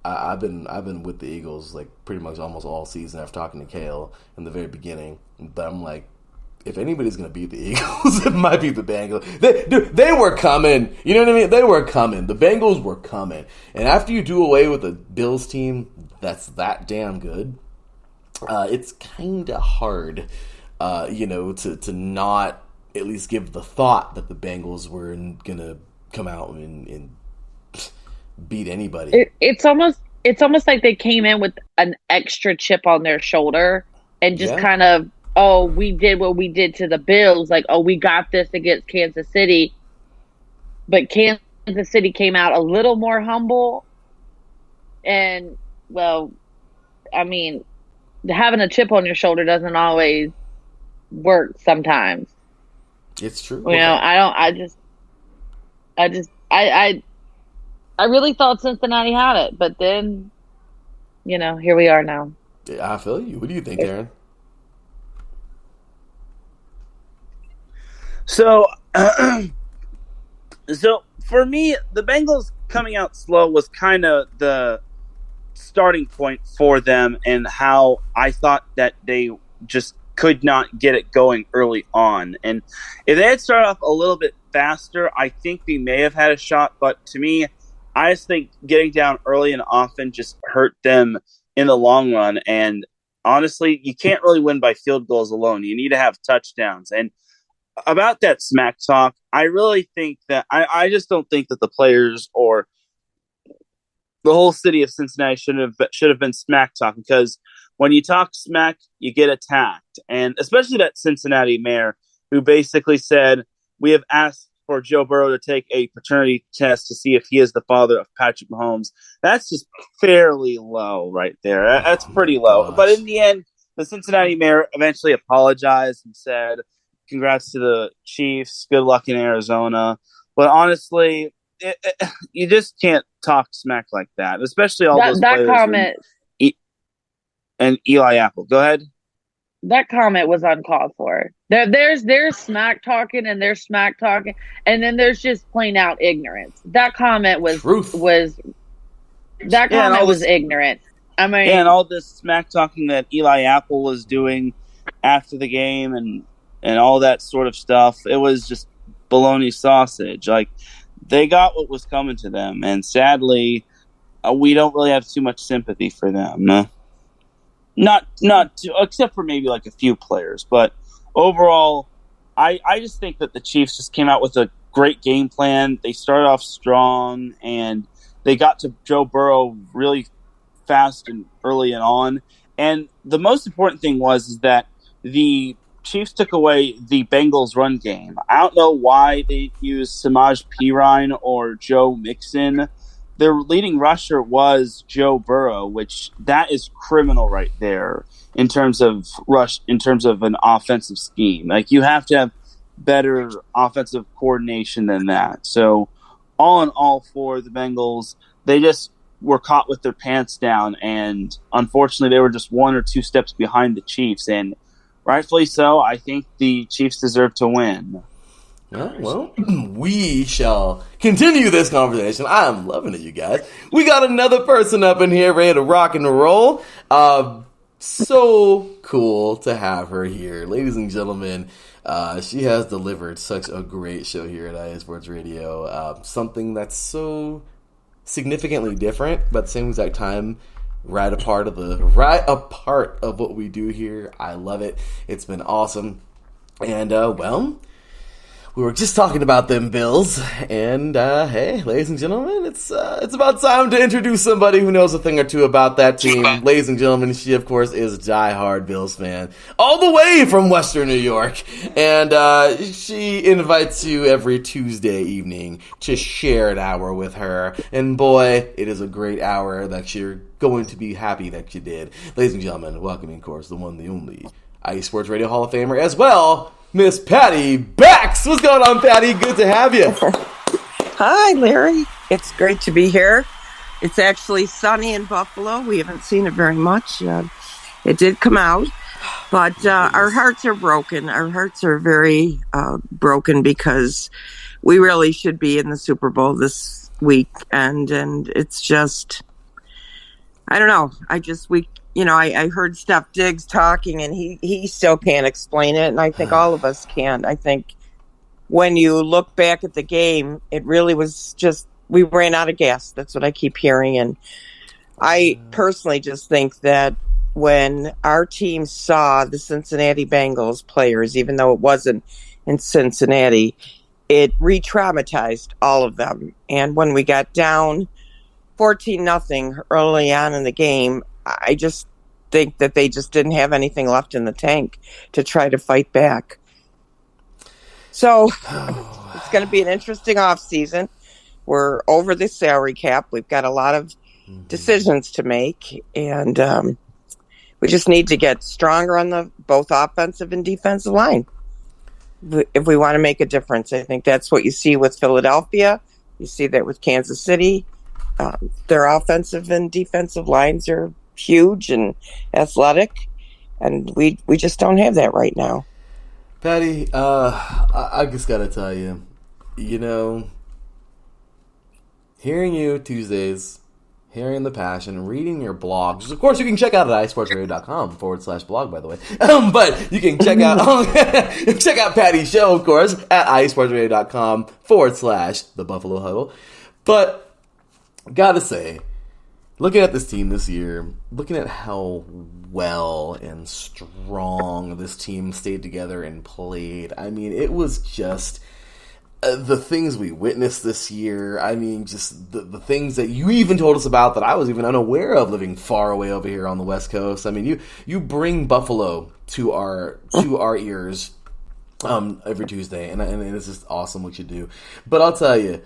I've been with the Eagles like pretty much almost all season after talking to Kale in the very beginning, but I'm like, if anybody's gonna beat the Eagles, it might be the Bengals. They were coming. You know what I mean? They were coming. The Bengals were coming, and after you do away with the Bills team that's that damn good, it's kind of hard. To not at least give the thought that the Bengals were gonna come out and beat anybody. It's almost like they came in with an extra chip on their shoulder and just kind of, oh, we did what we did to the Bills, like, oh, we got this against Kansas City, but Kansas City came out a little more humble, and well, I mean, having a chip on your shoulder doesn't always work sometimes. It's true. You know, I really thought Cincinnati had it, but then, here we are now. I feel you. What do you think, Aaron? So for me, the Bengals coming out slow was kind of the starting point for them, and how I thought that they just could not get it going early on. And if they had started off a little bit faster, I think we may have had a shot. But to me, I just think getting down early and often just hurt them in the long run. And honestly, you can't really win by field goals alone. You need to have touchdowns. And about that smack talk, I really think that I just don't think that the players or the whole city of Cincinnati should have been smack talk, because when you talk smack, you get attacked. And especially that Cincinnati mayor who basically said, we have asked for Joe Burrow to take a paternity test to see if he is the father of Patrick Mahomes. That's just fairly low right there. That's pretty low. But in the end, the Cincinnati mayor eventually apologized and said, congrats to the Chiefs. Good luck in Arizona. But honestly, you just can't talk smack like that, especially all those players. That comment and Eli Apple. Go ahead. That comment was uncalled for. There's smack talking and there's smack talking, and then there's just plain out ignorance. That comment was ignorant. I mean, and all this smack talking that Eli Apple was doing after the game and all that sort of stuff, it was just bologna sausage. Like, they got what was coming to them, and sadly, we don't really have too much sympathy for them. Not except for maybe like a few players, but overall, I just think that the Chiefs just came out with a great game plan. They started off strong, and they got to Joe Burrow really fast and early and on. And the most important thing is that the Chiefs took away the Bengals' run game. I don't know why they used Samaj Pirine or Joe Mixon. Their leading rusher was Joe Burrow, which that is criminal right there in terms of an offensive scheme. Like, you have to have better offensive coordination than that. So all in all, for the Bengals, they just were caught with their pants down, and unfortunately they were just one or two steps behind the Chiefs, and rightfully so. I think the Chiefs deserve to win. Well, we shall continue this conversation. I'm loving it, you guys. We got another person up in here ready to rock and roll. So cool to have her here. Ladies and gentlemen, she has delivered such a great show here at IA Sports Radio. Something that's so significantly different, but at the same exact time, right a part of what we do here. I love it. It's been awesome. And well, we were just talking about them Bills, and hey, ladies and gentlemen, it's about time to introduce somebody who knows a thing or two about that team. Ladies and gentlemen, she of course is a diehard Bills fan, all the way from Western New York, and she invites you every Tuesday evening to share an hour with her. And boy, it is a great hour that you're going to be happy that you did. Ladies and gentlemen, welcoming, of course, the one, the only IE Sports Radio Hall of Famer as well, Miss Patty Bax. What's going on, Patty? Good to have you. Hi, Larry. It's great to be here. It's actually sunny in Buffalo. We haven't seen it very much. It did come out, but our hearts are broken. Our hearts are very broken because we really should be in the Super Bowl this week, and it's just, I don't know. I heard Steph Diggs talking, and he still can't explain it, and I think all of us can't. I think when you look back at the game, it really was just, we ran out of gas. That's what I keep hearing, and I personally just think that when our team saw the Cincinnati Bengals players, even though it wasn't in Cincinnati, it re-traumatized all of them. And when we got down 14-0 early on in the game, I just think that they just didn't have anything left in the tank to try to fight back. So it's going to be an interesting offseason. We're over the salary cap. We've got a lot of decisions to make, and we just need to get stronger on the both offensive and defensive line if we want to make a difference. I think that's what you see with Philadelphia. You see that with Kansas City. Their offensive and defensive lines are huge and athletic, and we just don't have that right now. Patty, I just gotta tell you, hearing you Tuesdays, hearing the passion, reading your blogs, which of course you can check out at iSportsRadio.com/blog, by the way. But you can check out Patty's show, of course, at iSportsRadio.com/The Buffalo Huddle. But gotta say, looking at this team this year, looking at how well and strong this team stayed together and played, I mean, it was just the things we witnessed this year. I mean, just the things that you even told us about that I was even unaware of living far away over here on the West Coast. I mean, you bring Buffalo to our ears every Tuesday, and it's just awesome what you do. But I'll tell you,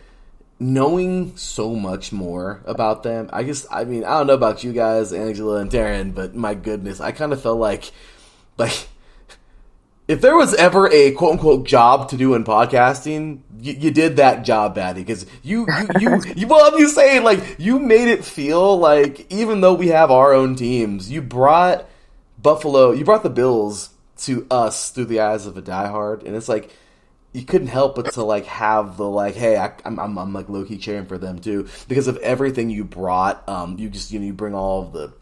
knowing so much more about them, I don't know about you guys, Angela and Darren, but my goodness, I kind of felt like if there was ever a quote unquote job to do in podcasting, you did that job, Patty, because you well, I'm just saying, like, you made it feel like even though we have our own teams, you brought the Bills to us through the eyes of a diehard, and it's like, you couldn't help but to like have the like, hey, I'm like low key cheering for them too because of everything you brought. You bring all of the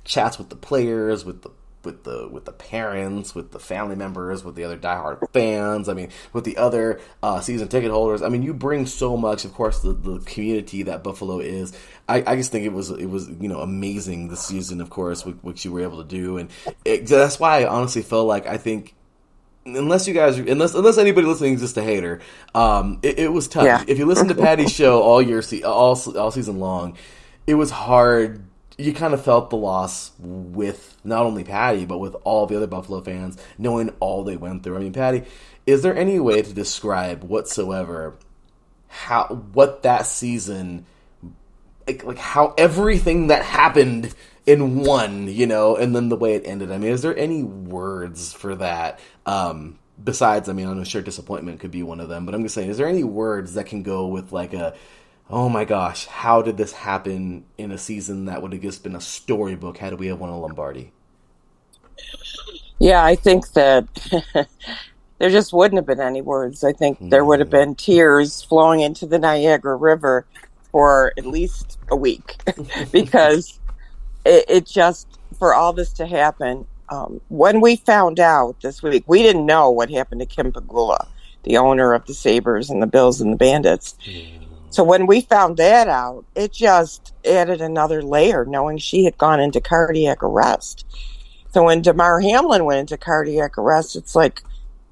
chats with the players, with the parents, with the family members, with the other diehard fans. I mean, with the other season ticket holders. I mean, you bring so much. Of course, the community that Buffalo is. I just think it was amazing this season. Of course, which you were able to do, and that's why I honestly felt like I think. Unless anybody listening is just a hater, it was tough. Yeah. If you listen to Patty's show all season long, it was hard. You kind of felt the loss with not only Patty, but with all the other Buffalo fans, knowing all they went through. I mean, Patty, is there any way to describe whatsoever what that season, like how everything that happened in one, and then the way it ended? I mean, is there any words for that? Besides, I mean, I'm sure disappointment could be one of them, but I'm just saying, is there any words that can go with like oh my gosh, how did this happen in a season that would have just been a storybook had we have won a Lombardi? Yeah, I think that there just wouldn't have been any words. I think there would have been tears flowing into the Niagara River for at least a week because it just, for all this to happen, when we found out this week, we didn't know what happened to Kim Pegula, the owner of the Sabres and the Bills and the Bandits. So when we found that out, it just added another layer, knowing she had gone into cardiac arrest. So when Damar Hamlin went into cardiac arrest, it's like,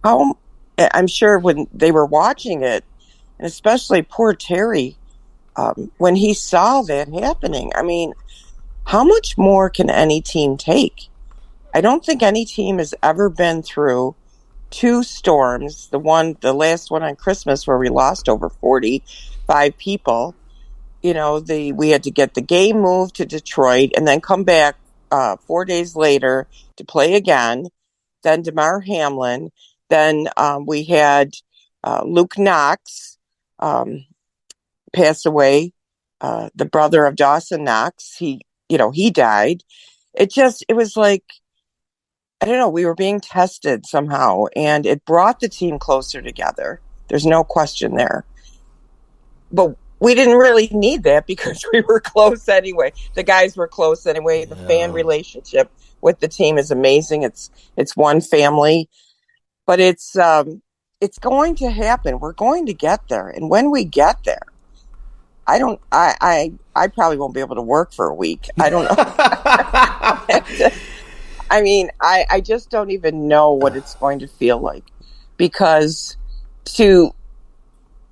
how, I'm sure when they were watching it, and especially poor Terry, when he saw that happening, I mean, how much more can any team take? I don't think any team has ever been through two storms. The last one on Christmas where we lost over 45 people. You know, we had to get the game moved to Detroit and then come back 4 days later to play again. Then Damar Hamlin. Then we had Luke Knox pass away, the brother of Dawson Knox. He died. It was like, I don't know, we were being tested somehow, and it brought the team closer together. There's no question there. But we didn't really need that because we were close anyway. The guys were close anyway. The fan relationship with the team is amazing. It's one family. But it's going to happen. We're going to get there. And when we get there, I probably won't be able to work for a week. I don't know. I mean, I just don't even know what it's going to feel like, because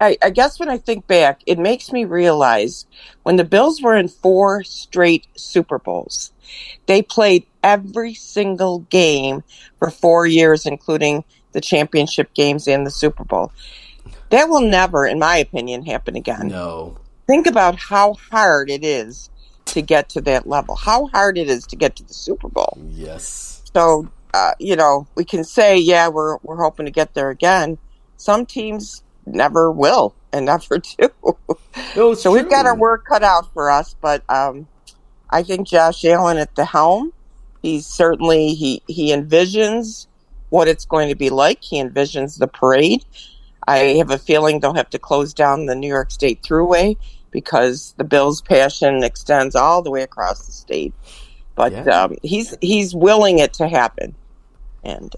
I guess when I think back, it makes me realize when the Bills were in 4 straight Super Bowls, they played every single game for 4 years, including the championship games and the Super Bowl. That will never, in my opinion, happen again. No. Think about how hard it is to get to that level, how hard it is to get to the Super Bowl. Yes. So, we can say, yeah, we're hoping to get there again. Some teams never will and never do. No, so we've got our work cut out for us, but I think Josh Allen at the helm, he envisions what it's going to be like. He envisions the parade. I have a feeling they'll have to close down the New York State Thruway because the Bills' passion extends all the way across the state. But he's willing it to happen, and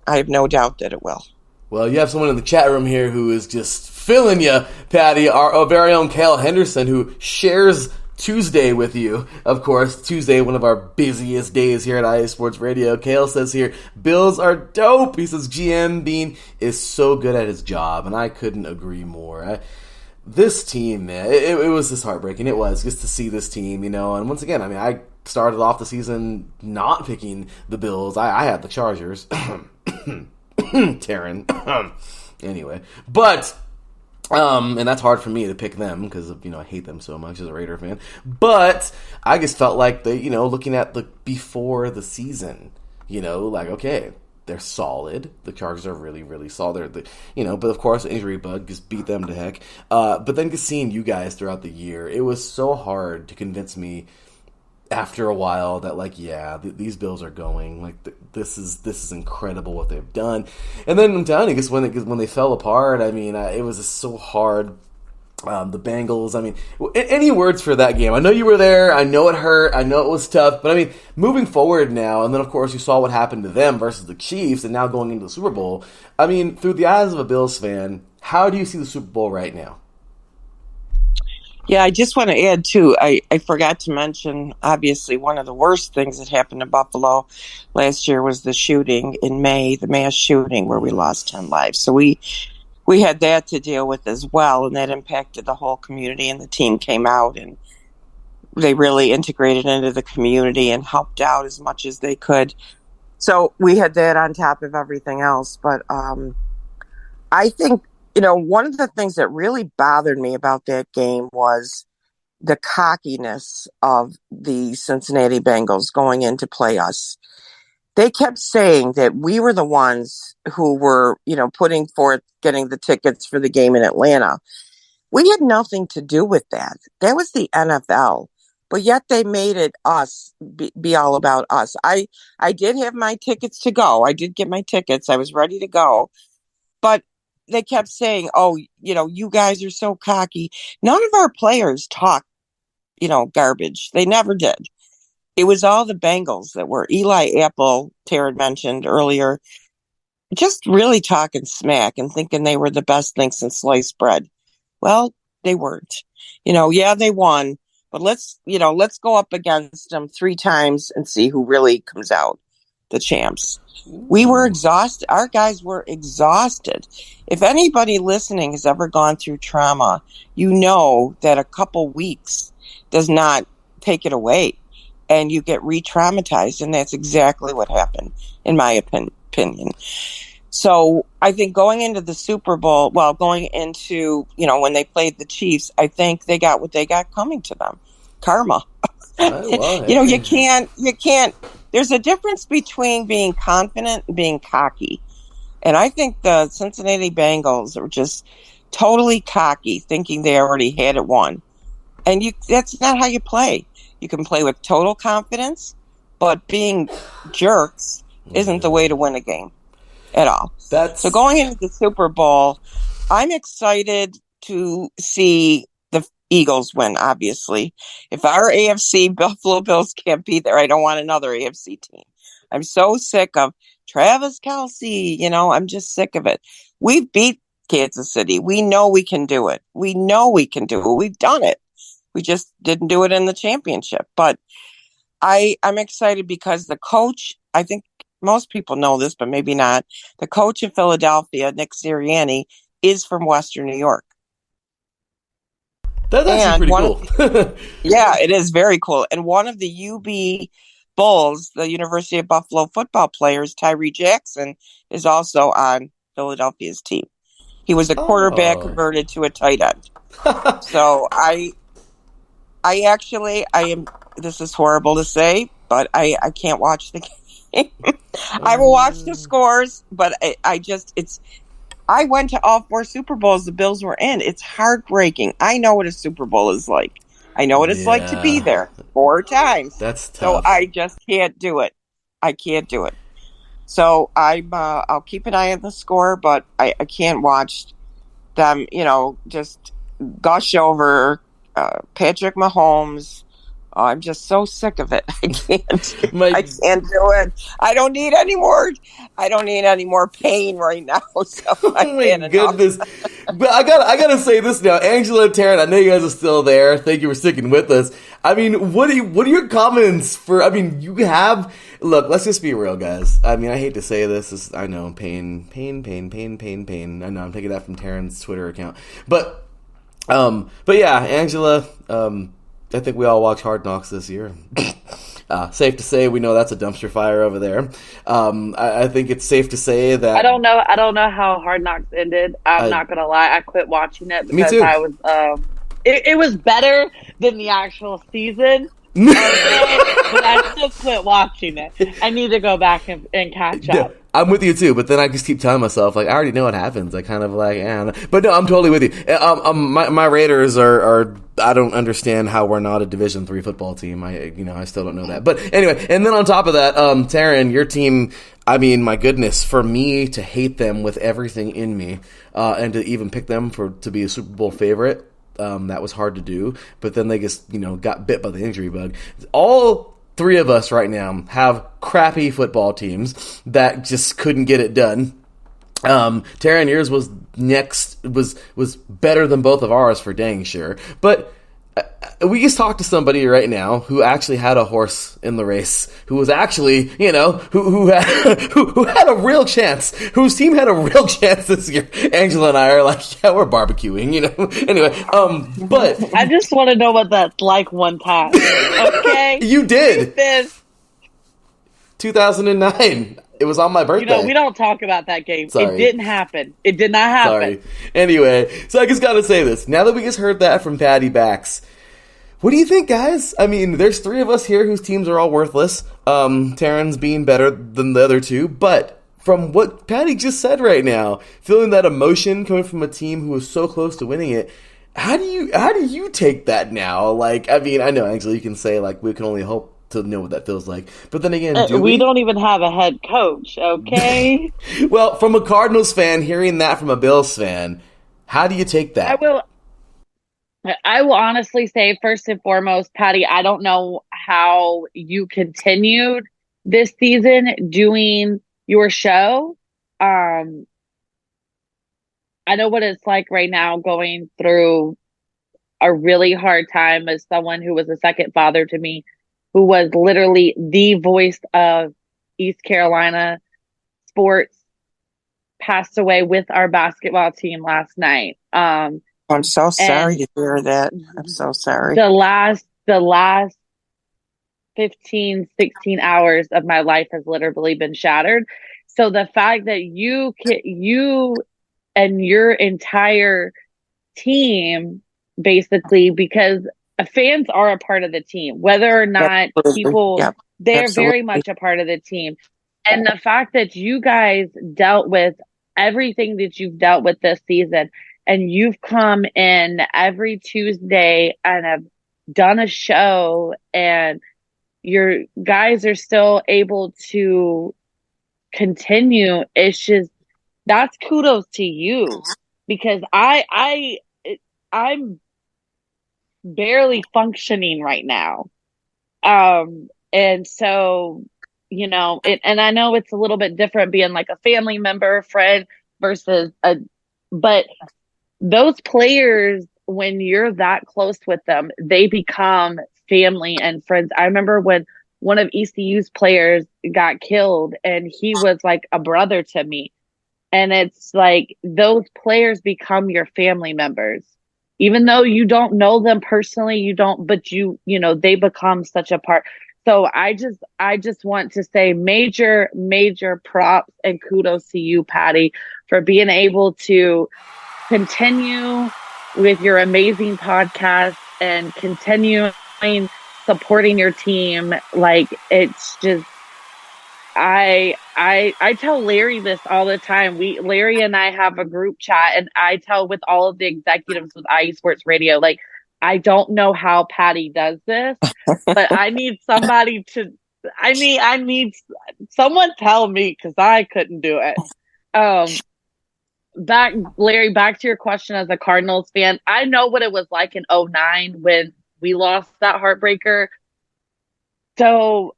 I have no doubt that it will. Well, you have someone in the chat room here who is just filling you, Patty, our very own Kale Henderson, who shares Tuesday with you. Of course, Tuesday, one of our busiest days here at IA Sports Radio. Kale says here, Bills are dope. He says GM Bean is so good at his job, and I couldn't agree more. This team, man, it was just heartbreaking. It was just to see this team, and once again, I mean, I started off the season not picking the Bills. I had the Chargers. Taryn. Anyway, but and that's hard for me to pick them because I hate them so much as a Raider fan. But I just felt like looking at the before the season, like, okay, they're solid. The Chargers are really, really solid. But of course, the injury bug just beat them to heck. But then just seeing you guys throughout the year, it was so hard to convince me after a while that, like, these Bills are going. Like, this is incredible what they've done. And then I'm telling you, because when they fell apart, I mean, it was just so hard. The Bengals, I mean, any words for that game? I know you were there. I know it hurt. I know it was tough. But, I mean, moving forward now, and then, of course, you saw what happened to them versus the Chiefs, and now going into the Super Bowl. I mean, through the eyes of a Bills fan, how do you see the Super Bowl right now? Yeah, I just want to add, too, I forgot to mention, obviously, one of the worst things that happened in Buffalo last year was the shooting in May, the mass shooting where we lost 10 lives. So we had that to deal with as well, and that impacted the whole community, and the team came out, and they really integrated into the community and helped out as much as they could. So we had that on top of everything else. But I think, one of the things that really bothered me about that game was the cockiness of the Cincinnati Bengals going in to play us. They kept saying that we were the ones who were, putting forth getting the tickets for the game in Atlanta. We had nothing to do with that. That was the NFL. But yet they made it us be all about us. I did have my tickets to go. I did get my tickets. I was ready to go. But they kept saying, oh, you guys are so cocky. None of our players talk, garbage. They never did. It was all the Bengals that were Eli Apple, Taryn mentioned earlier, just really talking smack and thinking they were the best thing since sliced bread. Well, They weren't. Yeah, they won, but let's go up against them 3 times and see who really comes out the champs. We were exhausted. Our guys were exhausted. If anybody listening has ever gone through trauma, you know that a couple weeks does not take it away, and you get re-traumatized, and that's exactly what happened, in my opinion. So I think going into the Super Bowl, going into, when they played the Chiefs, I think they got what they got coming to them. Karma. You can't, there's a difference between being confident and being cocky. And I think the Cincinnati Bengals are just totally cocky, thinking they already had it won. And that's not how you play. You can play with total confidence, but being jerks isn't the way to win a game at all. So going into the Super Bowl, I'm excited to see the Eagles win, obviously. If our AFC Buffalo Bills can't be there, I don't want another AFC team. I'm so sick of Travis Kelce. I'm just sick of it. We beat Kansas City. We know we can do it. We've done it. We just didn't do it in the championship. But I'm excited because the coach, I think most people know this, but maybe not. The coach in Philadelphia, Nick Sirianni, is from Western New York. That's actually pretty cool. Yeah, it is very cool. And one of the UB Bulls, the University of Buffalo football players, Tyree Jackson, is also on Philadelphia's team. He was a quarterback converted to a tight end. So I am, this is horrible to say, but I can't watch the game. I will watch the scores, but I went to all 4 Super Bowls the Bills were in. It's heartbreaking. I know what a Super Bowl is like. I know what it's like to be there 4 times. That's tough. So I just can't do it. I can't do it. So I'll keep an eye on the score, but I can't watch them, just gush over Patrick Mahomes. Oh, I'm just so sick of it. I can't do it. I don't need any more pain right now. So Oh my goodness. But I gotta say this now. Angela and Taryn, I know you guys are still there. Thank you for sticking with us. I mean, what are your comments look, let's just be real, guys. I mean, I hate to say this. I know, pain. I know, I'm taking that from Taryn's Twitter account. But yeah, Angela, I think we all watched Hard Knocks this year. Safe to say, we know that's a dumpster fire over there. I think it's safe to say that I don't know how Hard Knocks ended. I'm not gonna lie, I quit watching it because I was. It was better than the actual season. But I still quit watching it. I need to go back and catch up. Yeah, I'm with you too, but then I just keep telling myself, I already know what happens. I kind of but no, I'm totally with you. My Raiders are I don't understand how we're not a Division III football team. I still don't know that. But anyway, and then on top of that, Taryn, your team, I mean, my goodness, for me to hate them with everything in me, and to even pick them to be a Super Bowl favorite, that was hard to do. But then they just, got bit by the injury bug. All 3 of us right now have crappy football teams that just couldn't get it done. Taryn, yours was better than both of ours for dang sure. But we just talked to somebody right now who actually had a horse in the race, who was actually, who had a real chance, whose team had a real chance this year. Angela and I are like, yeah, we're barbecuing, Anyway, but I just want to know what that's like one time. Okay, you did. 2009. It was on my birthday. We don't talk about that game. Sorry. It didn't happen. It did not happen. Sorry. Anyway, so I just gotta say this. Now that we just heard that from Patty Bax, what do you think, guys? I mean, there's 3 of us here whose teams are all worthless. Taryn's being better than the other 2, but from what Patty just said right now, feeling that emotion coming from a team who was so close to winning it, how do you take that now? I mean, I know, Angela, you can say, we can only hope to know what that feels like. But then again, we don't even have a head coach, okay? Well, from a Cardinals fan, hearing that from a Bills fan, how do you take that? I will honestly say, first and foremost, Patty, I don't know how you continued this season doing your show. I know what it's like right now going through a really hard time as someone who was a second father to me, who was literally the voice of East Carolina sports, passed away with our basketball team last night. I'm so sorry to hear that. I'm so sorry. The last 15, 16 hours of my life has literally been shattered. So the fact that you and your entire team, basically, because fans are a part of the team, whether or not people, they're very much a part of the team. And the fact that you guys dealt with everything that you've dealt with this season, and you've come in every Tuesday and have done a show, and your guys are still able to continue, it's just, that's kudos to you, because I'm barely functioning right now. And so, you know, and I know it's a little bit different being like a family member, friend versus but those players, when you're that close with them, they become family and friends. I remember when one of ECU's players got killed, and he was like a brother to me. And it's like those players become your family members. Even though you don't know them personally, but you know, they become such a part. So I just want to say major props and kudos to you, Patty, for being able to continue with your amazing podcast and continuing supporting your team. Like, it's just, I tell Larry this all the time. Larry and I have a group chat, and I tell with all of the executives with IE Sports Radio, like, I don't know how Patty does this, but I need somebody to, I need someone tell me, because I couldn't do it. Larry, back to your question as a Cardinals fan. I know what it was like in 2009 when we lost that heartbreaker. So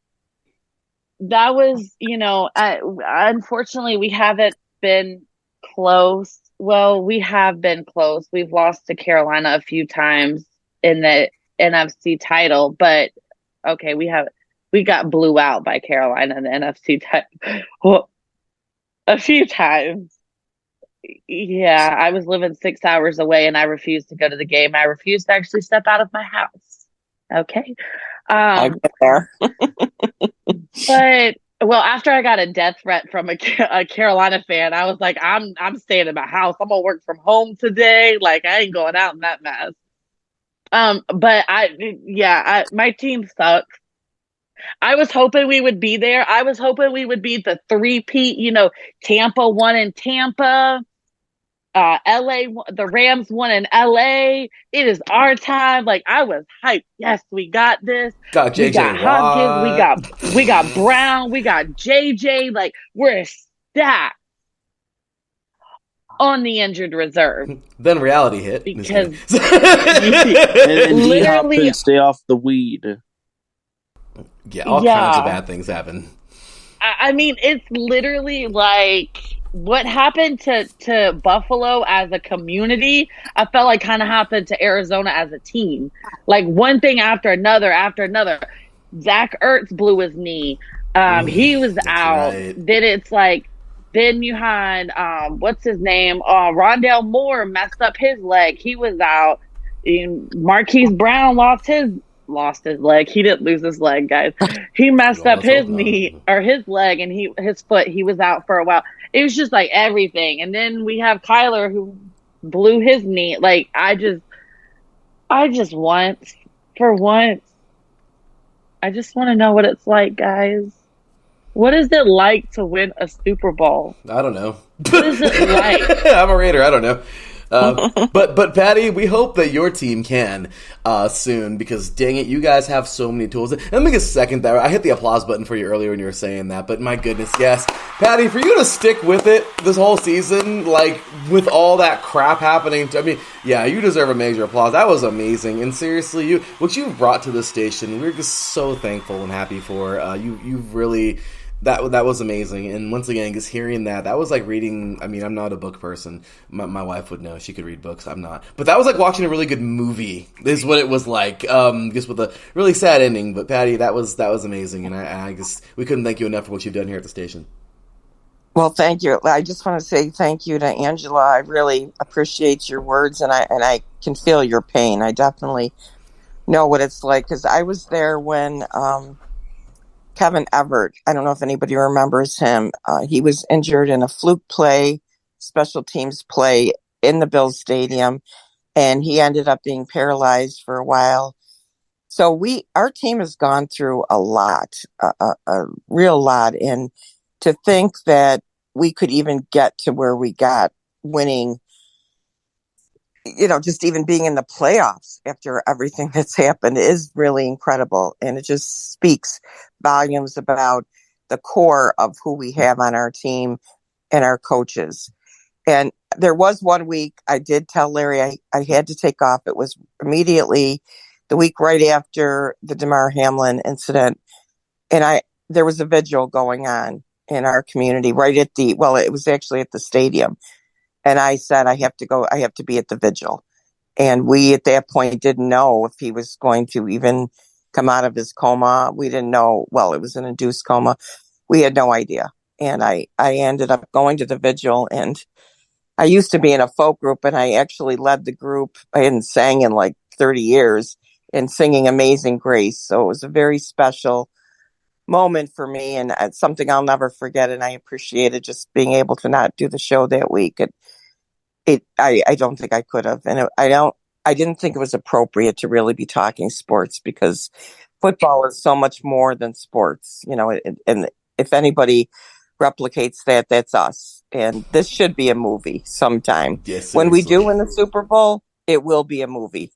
that was, you know, unfortunately, we haven't been close. Well, we have been close. We've lost to Carolina a few times in the NFC title, but okay, we got blew out by Carolina in the NFC title a few times. Yeah, I was living 6 hours away, and I refused to go to the game. I refused to actually step out of my house. Okay. I'm there. But, well, after I got a death threat from a Carolina fan, I was like, I'm staying in my house. I'm gonna work from home today. Like, I ain't going out in that mess. But my team sucks. I was hoping we would be there. I was hoping we would be the three-peat, you know, Tampa won in Tampa, LA, the Rams won in LA. It is our time. Like, I was hyped. Yes, we got this. Got JJ we got Hopkins. We got Brown. We got JJ. Like, we're stacked on the injured reserve. Then reality hit. Because And then D-Hop couldn't stay off the weed. Yeah, all kinds of bad things happen. I mean, it's literally like what happened to Buffalo as a community, I felt like kind of happened to Arizona as a team. Like, one thing after another. Zach Ertz blew his knee. He was out. Right. Then you had, what's his name? Rondale Moore messed up his leg. He was out. Marquise Brown lost his leg. He didn't lose his leg, guys. He messed up his knee or his leg, and his foot. He was out for a while. It was just like everything. And then we have Kyler who blew his knee. Like, I just want, for once, I just want to know what it's like, guys. What is it like to win a Super Bowl? I don't know. What is it like? I'm a Raider. I don't know. But Patty, we hope that your team can soon, because dang it, you guys have so many tools. And let me get a second there. I hit the applause button for you earlier when you were saying that, but my goodness, yes. Patty, for you to stick with it this whole season, like, with all that crap happening, you deserve a major applause. That was amazing. And seriously, what you've brought to this station, we're just so thankful and happy for. You've really That was amazing, and once again, just hearing that was like reading. I mean, I'm not a book person. My wife would know; she could read books. I'm not, but that was like watching a really good movie. Is what it was like. Just with a really sad ending. But Patty, that was amazing, and I just we couldn't thank you enough for what you've done here at the station. Well, thank you. I just want to say thank you to Angela. I really appreciate your words, and I can feel your pain. I definitely know what it's like because I was there when Kevin Everett. I don't know if anybody remembers him. He was injured in a fluke play, special teams play in the Bills Stadium, and he ended up being paralyzed for a while. So our team has gone through a lot, a real lot, and to think that we could even get to where we got, winning, just even being in the playoffs after everything that's happened is really incredible. And it just speaks volumes about the core of who we have on our team and our coaches. And there was one week I did tell Larry I had to take off. It was immediately the week right after the Damar Hamlin incident. And there was a vigil going on in our community it was actually at the stadium. And I said, I have to be at the vigil. And we at that point didn't know if he was going to even come out of his coma. We didn't know. Well, it was an induced coma. We had no idea. And I ended up going to the vigil, and I used to be in a folk group, and I actually led the group. I hadn't sang in like 30 years and singing Amazing Grace. So it was a very special moment for me, and it's something I'll never forget. And I appreciated just being able to not do the show that week. I don't think I could have, and I didn't think it was appropriate to really be talking sports because football is so much more than sports, and if anybody replicates that, that's us. And this should be a movie sometime. Yes, when we do win the Super Bowl, it will be a movie.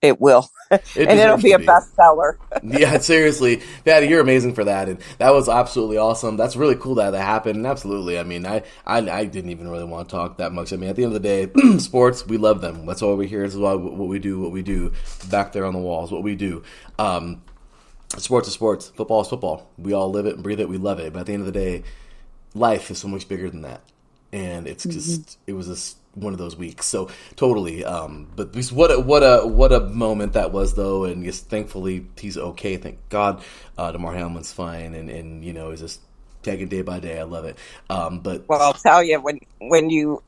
It will. And it'll be a bestseller. Yeah, seriously. Patty, you're amazing for that. And that was absolutely awesome. That's really cool that happened. And absolutely. I mean, I didn't even really want to talk that much. I mean, at the end of the day, sports, we love them. That's why we're here. This is why what we do back there on the walls, what we do. Sports is sports. Football is football. We all live it and breathe it. We love it. But at the end of the day, life is so much bigger than that. And it's just, it was just one of those weeks. So totally. But just what a moment that was, though. And just thankfully he's okay. Thank God. Damar Hamlin's fine, and he's just taking day by day. I love it. But well, I'll tell you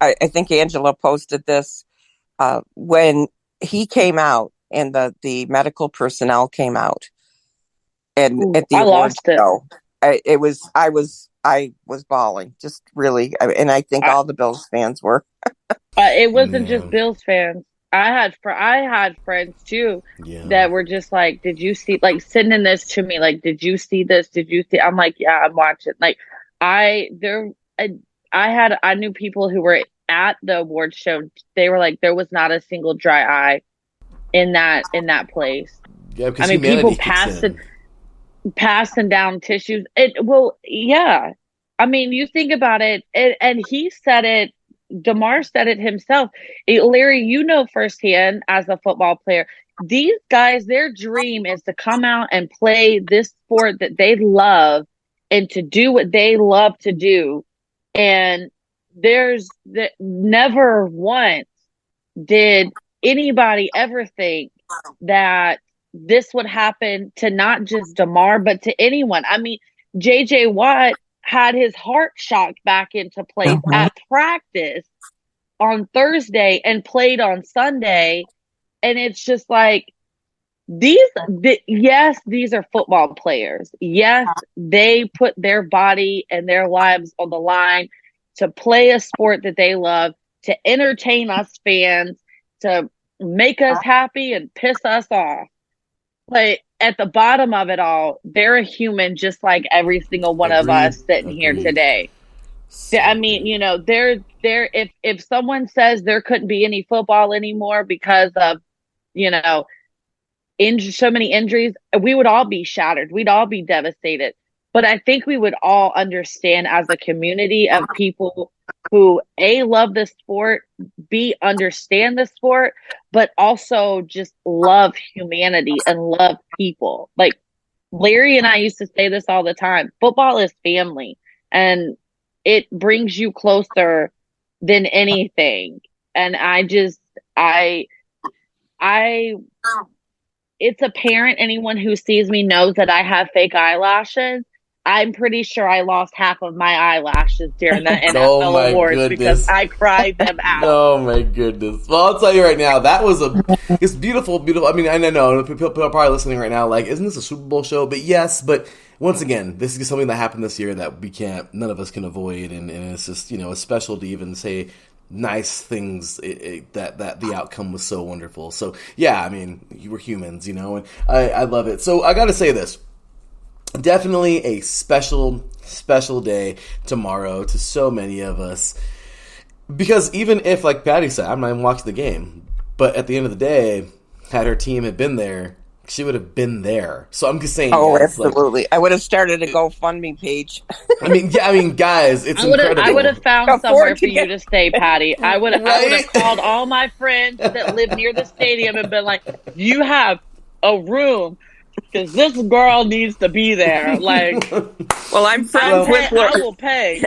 I think Angela posted this when he came out and the medical personnel came out, and at the awards show, I was bawling, just really, and I think all the Bills fans were. It wasn't just Bills fans. I had friends too that were just like, "Did you see?" Like sending this to me, like, "Did you see this? Did you see?" I'm like, "Yeah, I'm watching." Like, I knew people who were at the awards show. They were like, there was not a single dry eye in that place. Yeah, because people passing down tissues. I mean, you think about it, and he said it. Damar said it himself. Larry, firsthand as a football player, these guys, their dream is to come out and play this sport that they love and to do what they love to do. And never once did anybody ever think that this would happen to not just Damar, but to anyone. I mean, JJ Watt had his heart shocked back into place at practice on Thursday and played on Sunday. And it's just like, these are football players. Yes, they put their body and their lives on the line to play a sport that they love, to entertain us fans, to make us happy and piss us off. But at the bottom of it all, they're a human just like every single one of us sitting here today. I mean, they're if someone says there couldn't be any football anymore because of, so many injuries, we would all be shattered. We'd all be devastated. But I think we would all understand as a community of people who A, love the sport, B, understand the sport, but also just love humanity and love people. Like, Larry and I used to say this all the time. Football is family, and it brings you closer than anything. And I it's apparent, anyone who sees me knows that I have fake eyelashes. I'm pretty sure I lost half of my eyelashes during the NFL awards because I cried them out. Oh my goodness. Well, I'll tell you right now, it's beautiful, beautiful. I mean, I know people are probably listening right now like, isn't this a Super Bowl show? But yes, but once again, this is something that happened this year that none of us can avoid, and it's just, a special to even say nice things that the outcome was so wonderful. So yeah, I mean, you were humans, and I love it. So I got to say this. Definitely a special day tomorrow to so many of us. Because even if, like Patty said, I'm not even watching the game, but at the end of the day, had her team had been there, she would have been there. So I'm just saying. Oh, guys, absolutely! I would have started a GoFundMe page. I mean, guys, it's incredible. I would have found somewhere for you to stay, Patty. I would have called all my friends that live near the stadium and been like, "You have a room." Because this girl needs to be there. Like, well, I'm friends with. I will pay.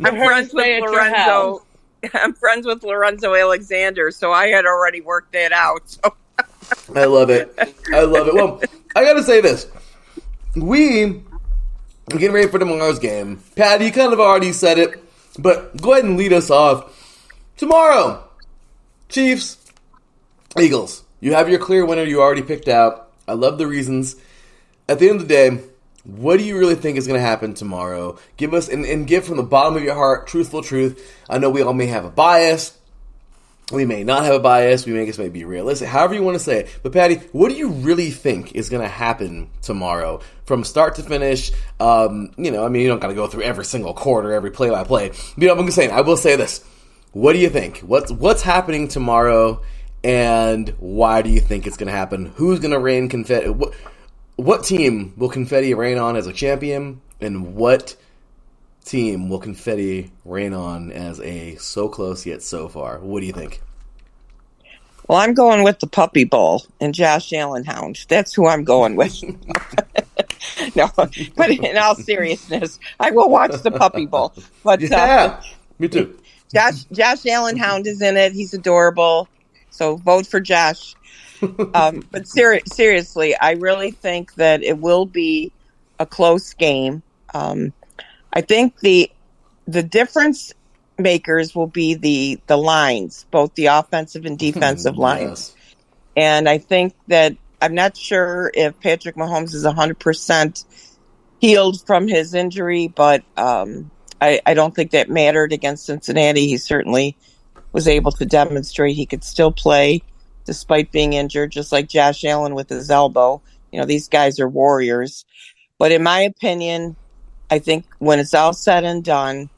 I'm friends with Lorenzo. I'm friends with Lorenzo Alexander, so I had already worked that out. So. I love it. Well, I got to say this: we're getting ready for tomorrow's game. Patty, you kind of already said it, but go ahead and lead us off. Tomorrow, Chiefs, Eagles. You have your clear winner. You already picked out. I love the reasons. At the end of the day, what do you really think is going to happen tomorrow? Give us, and give from the bottom of your heart, truthful truth. I know we all may have a bias. We may not have a bias. We may be realistic. However you want to say it. But Patty, what do you really think is going to happen tomorrow? From start to finish, I mean, you don't got to go through every single quarter, every play-by-play. But I'm just saying, I will say this. What do you think? What's happening tomorrow? And why do you think it's going to happen? Who's going to rain confetti? What team will confetti rain on as a champion? And what team will confetti rain on as a so close yet so far? What do you think? Well, I'm going with the Puppy Bowl and Josh Allen Hound. That's who I'm going with. No, but in all seriousness, I will watch the Puppy Bowl. But yeah, me too. Josh Allen Hound is in it. He's adorable. So vote for Josh. But seriously, I really think that it will be a close game. I think the difference makers will be the lines, both the offensive and defensive lines. And I think that I'm not sure if Patrick Mahomes is 100% healed from his injury, but I don't think that mattered against Cincinnati. He certainly was able to demonstrate he could still play despite being injured, just like Josh Allen with his elbow. These guys are warriors. But in my opinion, I think when it's all said and done,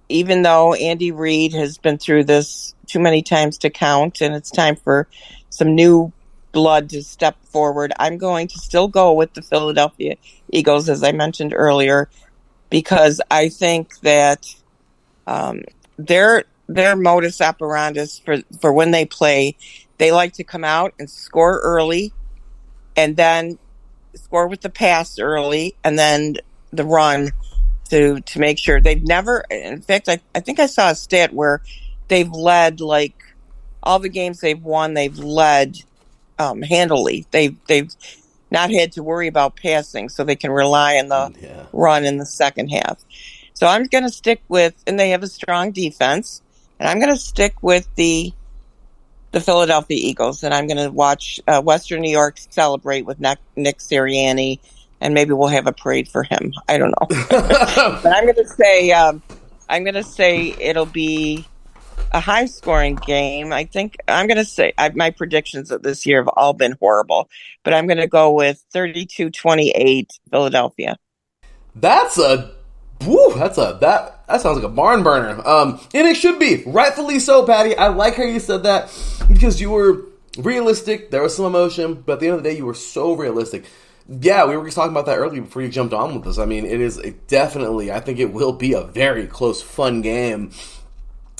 even though Andy Reid has been through this too many times to count, and it's time for some new blood to step forward, I'm going to still go with the Philadelphia Eagles, as I mentioned earlier, because I think that their modus operandus for when they play, they like to come out and score early and then score with the pass early and then the run to make sure. They've never, in fact, I think I saw a stat where they've led, like, all the games they've won, they've led handily. They've not had to worry about passing, so they can rely on the run in the second half. So I'm going to stick with, and they have a strong defense, and I'm going to stick with the Philadelphia Eagles, and I'm going to watch Western New York celebrate with Nick Sirianni, and maybe we'll have a parade for him. I don't know, but I'm going to say it'll be a high-scoring game. I think I'm going to say my predictions of this year have all been horrible, but I'm going to go with 32-28 Philadelphia. That sounds like a barn burner. And it should be. Rightfully so, Patty. I like how you said that because you were realistic. There was some emotion, but at the end of the day, you were so realistic. Yeah, we were just talking about that earlier before you jumped on with us. I mean, it is definitely, I think it will be a very close, fun game.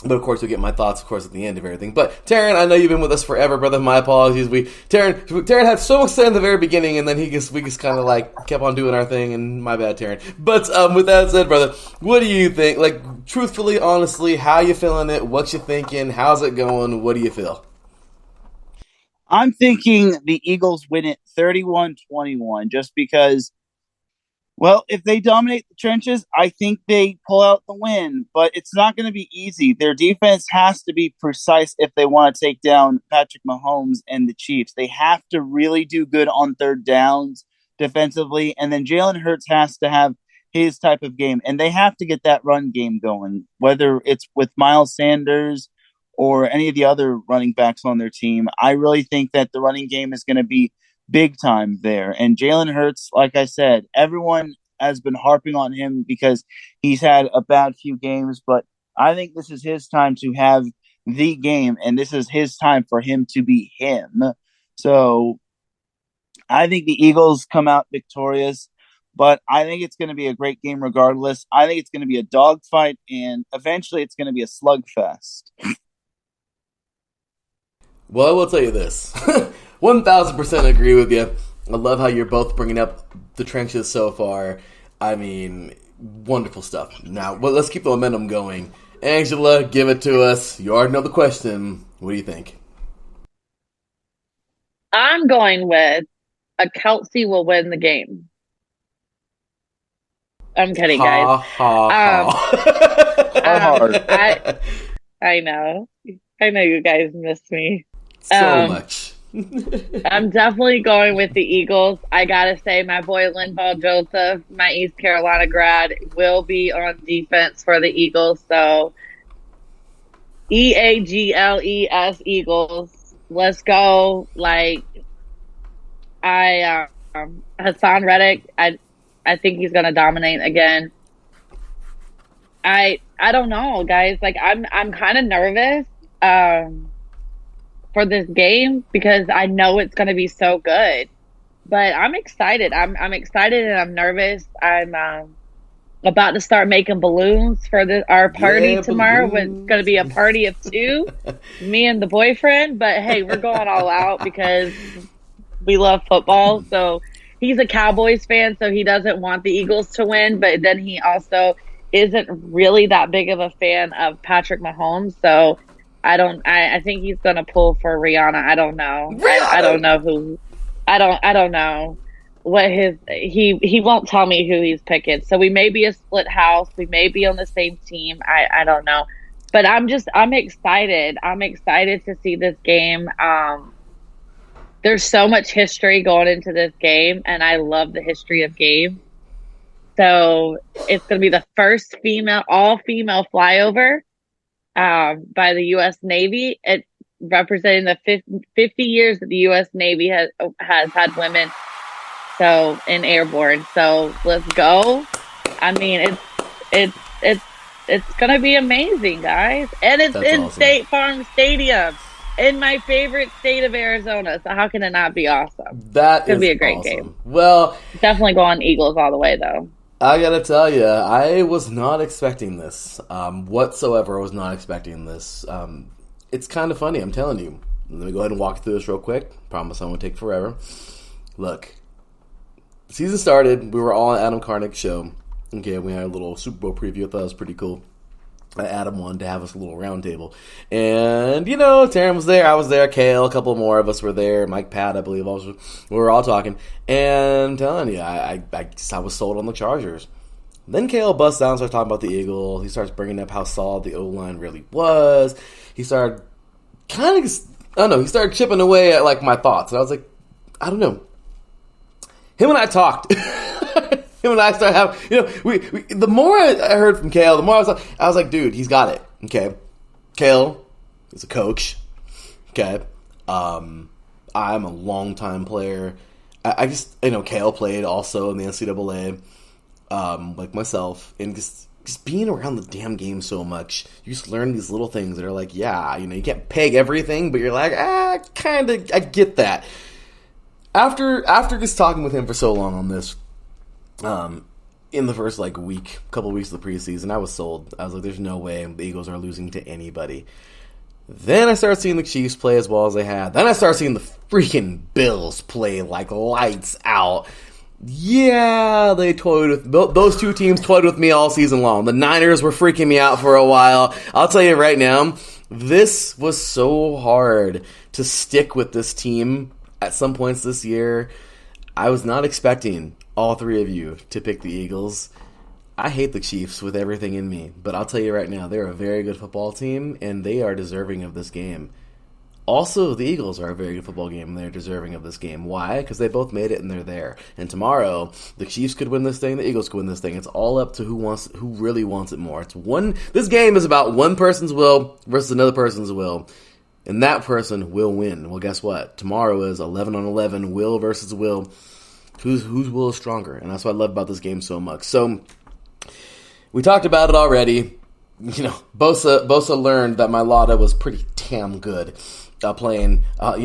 But of course, you'll get my thoughts, of course, at the end of everything. But Taryn, I know you've been with us forever, brother. My apologies. Taryn had so much to say in the very beginning, and then we just kind of like kept on doing our thing. And my bad, Taryn. But with that said, brother, what do you think? Like, truthfully, honestly, how you feeling it? What you thinking? How's it going? What do you feel? I'm thinking the Eagles win it 31-21, just because. Well, if they dominate the trenches, I think they pull out the win, but it's not going to be easy. Their defense has to be precise if they want to take down Patrick Mahomes and the Chiefs. They have to really do good on third downs defensively, and then Jalen Hurts has to have his type of game, and they have to get that run game going, whether it's with Miles Sanders or any of the other running backs on their team. I really think that the running game is going to be big time there. And Jalen Hurts, like I said, everyone has been harping on him because he's had a bad few games, but I think this is his time to have the game, and this is his time for him to be him. So I think the Eagles come out victorious, but I think it's going to be a great game regardless. I think it's going to be a dogfight, and eventually it's going to be a slugfest. Well, I will tell you this. 1,000% agree with you. I love how you're both bringing up the trenches so far. I mean, wonderful stuff. Now, well, let's keep the momentum going. Angela, give it to us. You already know the question. What do you think? I'm going with a Kelsey will win the game. I'm kidding, guys. I know. I know you guys miss me. So much. I'm definitely going with the Eagles. I gotta say, my boy Linval Joseph, my East Carolina grad, will be on defense for the Eagles. So EAGLES Eagles. Let's go. Like Hassan Reddick, I think he's gonna dominate again. I don't know, guys. Like I'm kind of nervous for this game because I know it's going to be so good. But I'm excited. I'm excited and I'm nervous. I'm about to start making balloons for our party tomorrow. It's going to be a party of 2, me and the boyfriend. But hey, we're going all out because we love football. So he's a Cowboys fan, so he doesn't want the Eagles to win. But then he also isn't really that big of a fan of Patrick Mahomes. So I think he's gonna pull for Rihanna. I don't know. I don't know who. I don't know what he won't tell me who he's picking. So we may be a split house. We may be on the same team. I don't know. But I'm excited. I'm excited to see this game. There's so much history going into this game, and I love the history of games. So it's going to be the first all-female flyover by the U.S. Navy. It representing the 50 years that the U.S. Navy has had women in airborne. So let's go. I mean, it's going to be amazing, guys. And it's in awesome. State Farm Stadium in my favorite state of Arizona. So how can it not be awesome? That it's going to be a great game. Well, definitely go on Eagles all the way, though. I gotta tell you, I was not expecting this whatsoever. I was not expecting this. It's kind of funny, I'm telling you. Let me go ahead and walk through this real quick. Promise I won't take forever. Look, the season started. We were all on Adam Karnick's show. Okay, we had a little Super Bowl preview. I thought it was pretty cool. Adam wanted to have us a little round table. And, Taryn was there, I was there, Kale, a couple more of us were there, Mike Pat, I believe, also. We were all talking. And I'm telling you, I was sold on the Chargers. Then Kale busts down and starts talking about the Eagles. He starts bringing up how solid the O-line really was. He started he started chipping away at, like, my thoughts. And I was like, I don't know. Him and I talked. Him and I started having, the more I heard from Kale, the more I was like, dude, he's got it. Okay. Kale is a coach. Okay. I'm a longtime player. I just, Kale played also in the NCAA, like myself, and just being around the damn game so much, you just learn these little things that are like, yeah, you can't peg everything, but you're like, I get that. After just talking with him for so long on this, in the first couple weeks of the preseason. I was sold. I was like, there's no way the Eagles are losing to anybody. Then I started seeing the Chiefs play as well as they had. Then I started seeing the freaking Bills play like lights out. Yeah, they toyed with those two teams toyed with me all season long. The Niners were freaking me out for a while. I'll tell you right now, this was so hard to stick with this team at some points this year. I was not expecting all three of you to pick the Eagles. I hate the Chiefs with everything in me, but I'll tell you right now, they're a very good football team, and they are deserving of this game. Also, the Eagles are a very good football game, and they're deserving of this game. Why? Because they both made it, and they're there. And tomorrow, the Chiefs could win this thing, the Eagles could win this thing. It's all up to who really wants it more. This game is about one person's will versus another person's will, and that person will win. Well, guess what? Tomorrow is 11-on-11, will versus will. Whose will is stronger? And that's what I love about this game so much. So, we talked about it already. You know, Bosa learned that my Lotta was pretty damn good playing, on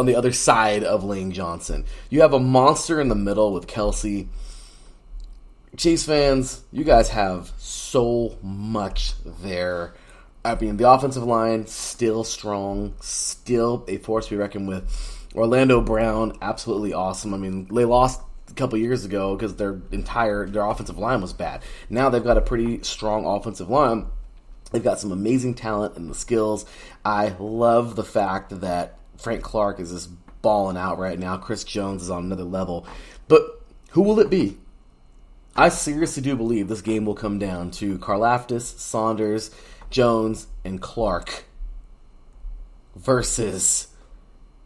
the other side of Lane Johnson. You have a monster in the middle with Kelsey. Chiefs fans, you guys have so much there. I mean, the offensive line, still strong, still a force to be reckoned with. Orlando Brown, absolutely awesome. I mean, they lost a couple years ago because their offensive line was bad. Now they've got a pretty strong offensive line. They've got some amazing talent and the skills. I love the fact that Frank Clark is just balling out right now. Chris Jones is on another level. But who will it be? I seriously do believe this game will come down to Karlaftis, Saunders, Jones, and Clark versus,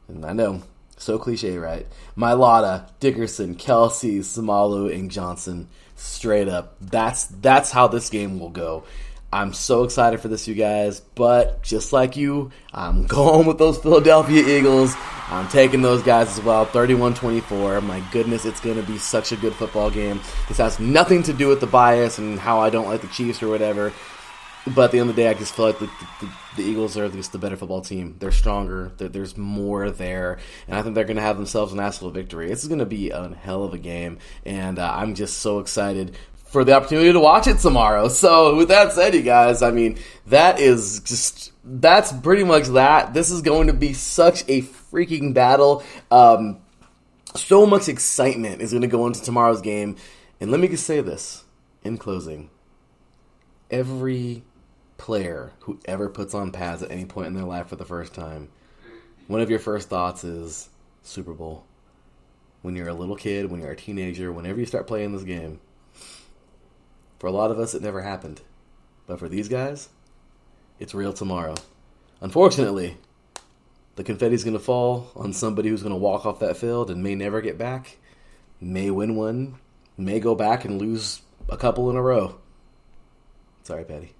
and I know, so cliche, right? Mailata, Dickerson, Kelsey, Samalu, and Johnson. Straight up. That's how this game will go. I'm so excited for this, you guys. But just like you, I'm going with those Philadelphia Eagles. I'm taking those guys as well. 31-24. My goodness, it's going to be such a good football game. This has nothing to do with the bias and how I don't like the Chiefs or whatever. But at the end of the day, I just feel like the Eagles are just the better football team. They're stronger. There's more there. And I think they're going to have themselves an absolute victory. This is going to be a hell of a game. And I'm just so excited for the opportunity to watch it tomorrow. So with that said, you guys, I mean, that's pretty much that. This is going to be such a freaking battle. So much excitement is going to go into tomorrow's game. And let me just say this in closing. Every player who ever puts on pads at any point in their life for the first time, one of your first thoughts is Super Bowl. When you're a little kid, when you're a teenager, whenever you start playing this game. For a lot of us, it never happened. But for these guys, it's real tomorrow. Unfortunately, the confetti's going to fall on somebody who's going to walk off that field and may never get back, may win one, may go back and lose a couple in a row. Sorry, Patty.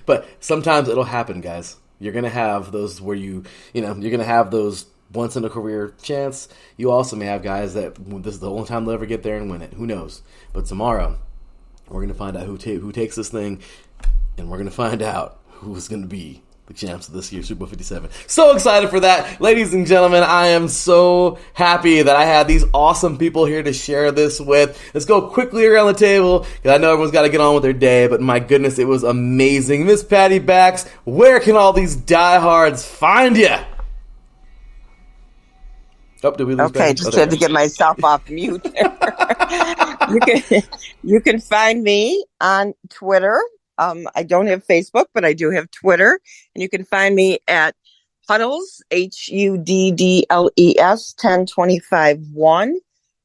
But sometimes it'll happen, guys. You're going to have those where you're going to have those once-in-a-career chance. You also may have guys that this is the only time they'll ever get there and win it. Who knows? But tomorrow, we're going to find out who takes this thing, and we're going to find out who's going to be the champs of this year's Super Bowl 57. So excited for that. Ladies and gentlemen, I am so happy that I had these awesome people here to share this with. Let's go quickly around the table, because I know everyone's got to get on with their day, but my goodness, it was amazing. Miss Patty Bax, where can all these diehards find you? Oh, did we lose Okay, Patty? just had to get myself off mute. You can find me on Twitter. I don't have Facebook, but I do have Twitter. And you can find me at Huddles, HUDDLES 10251.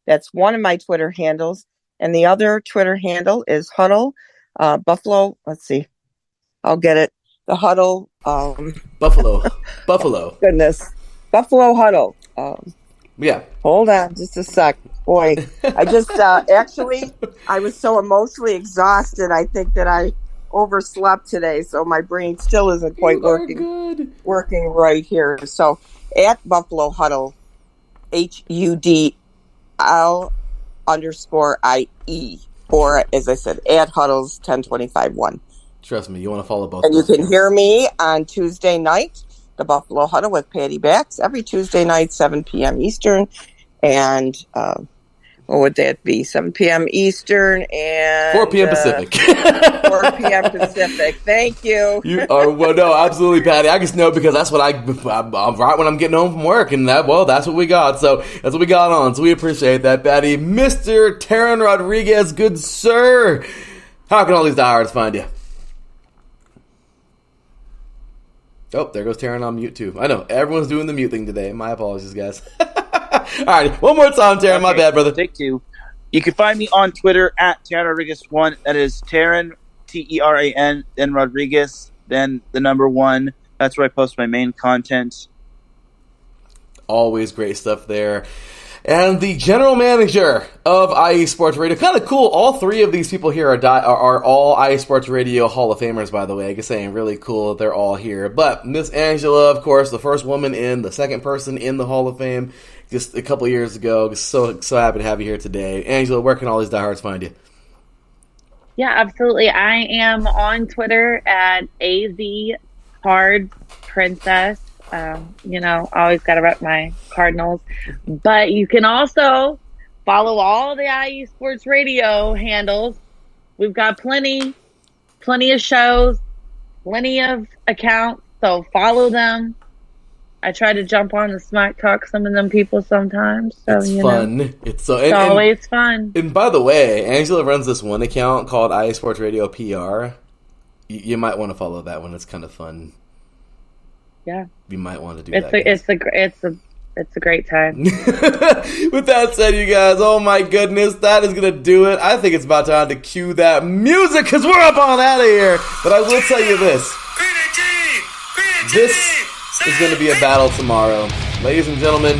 That's one of my Twitter handles. And the other Twitter handle is Huddle Buffalo. Let's see. I'll get it. The Huddle. Buffalo. Goodness. Buffalo Huddle. Yeah. Hold on just a sec. Boy, I just actually, I was so emotionally exhausted. I think that I overslept today, so my brain still isn't quite working right here. So at Buffalo Huddle, HUDL_IE, or as I said, at Huddles 10251. Trust me, you want to follow both. And you can hear me on Tuesday night, the Buffalo Huddle with Patty Bax, every Tuesday night, 7 p.m. Eastern. And what would that be? 7 p.m. Eastern and 4 p.m. Pacific. 4 p.m. Pacific. Thank you. You are, well, no, absolutely, Patty. I just know because that's what I'm right when I'm getting home from work, and that's what we got. So that's what we got on. So we appreciate that, Patty. Mr. Taryn Rodriguez, good sir. How can all these diehards find you? Oh, there goes Taryn on mute too. I know everyone's doing the mute thing today. My apologies, guys. All right, one more time, Taryn. Okay, my bad, brother. Take two. You can find me on Twitter at Taryn Rodriguez1. That is Taryn, Teran, then Rodriguez, then the number 1. That's where I post my main content. Always great stuff there. And the general manager of IE Sports Radio. Kind of cool. All 3 of these people here are all IE Sports Radio Hall of Famers, by the way. I guess saying really cool that they're all here. But Miss Angela, of course, the first woman in, the second person in the Hall of Fame just a couple years ago. So happy to have you here today. Angela, where can all these diehards find you? Yeah, absolutely. I am on Twitter at AZCardPrincess. Always got to rep my Cardinals. But you can also follow all the IE Sports Radio handles. We've got plenty of shows, plenty of accounts, so follow them. I try to jump on the smack talk some of them people sometimes. So, it's fun. It's always fun. And by the way, Angela runs this one account called IE Sports Radio PR. You might want to follow that one. It's kind of fun. Yeah, you might want to do that. It's a great time. With that said, you guys, oh my goodness, that is gonna do it. I think it's about time to cue that music because we're up on out of here. But I will tell you this: this is going to be a battle tomorrow, ladies and gentlemen.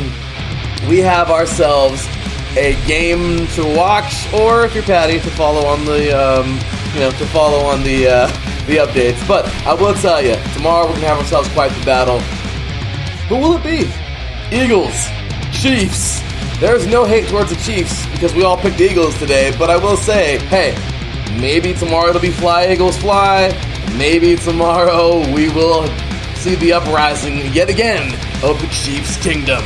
We have ourselves a game to watch, or if you're Patty, to follow on the the updates. But I will tell you, tomorrow we're going to have ourselves quite the battle. Who will it be? Eagles, Chiefs. There's no hate towards the Chiefs because we all picked the Eagles today, but I will say, hey, maybe tomorrow it'll be Fly Eagles Fly. Maybe tomorrow we will see the uprising yet again of the Chiefs' kingdom.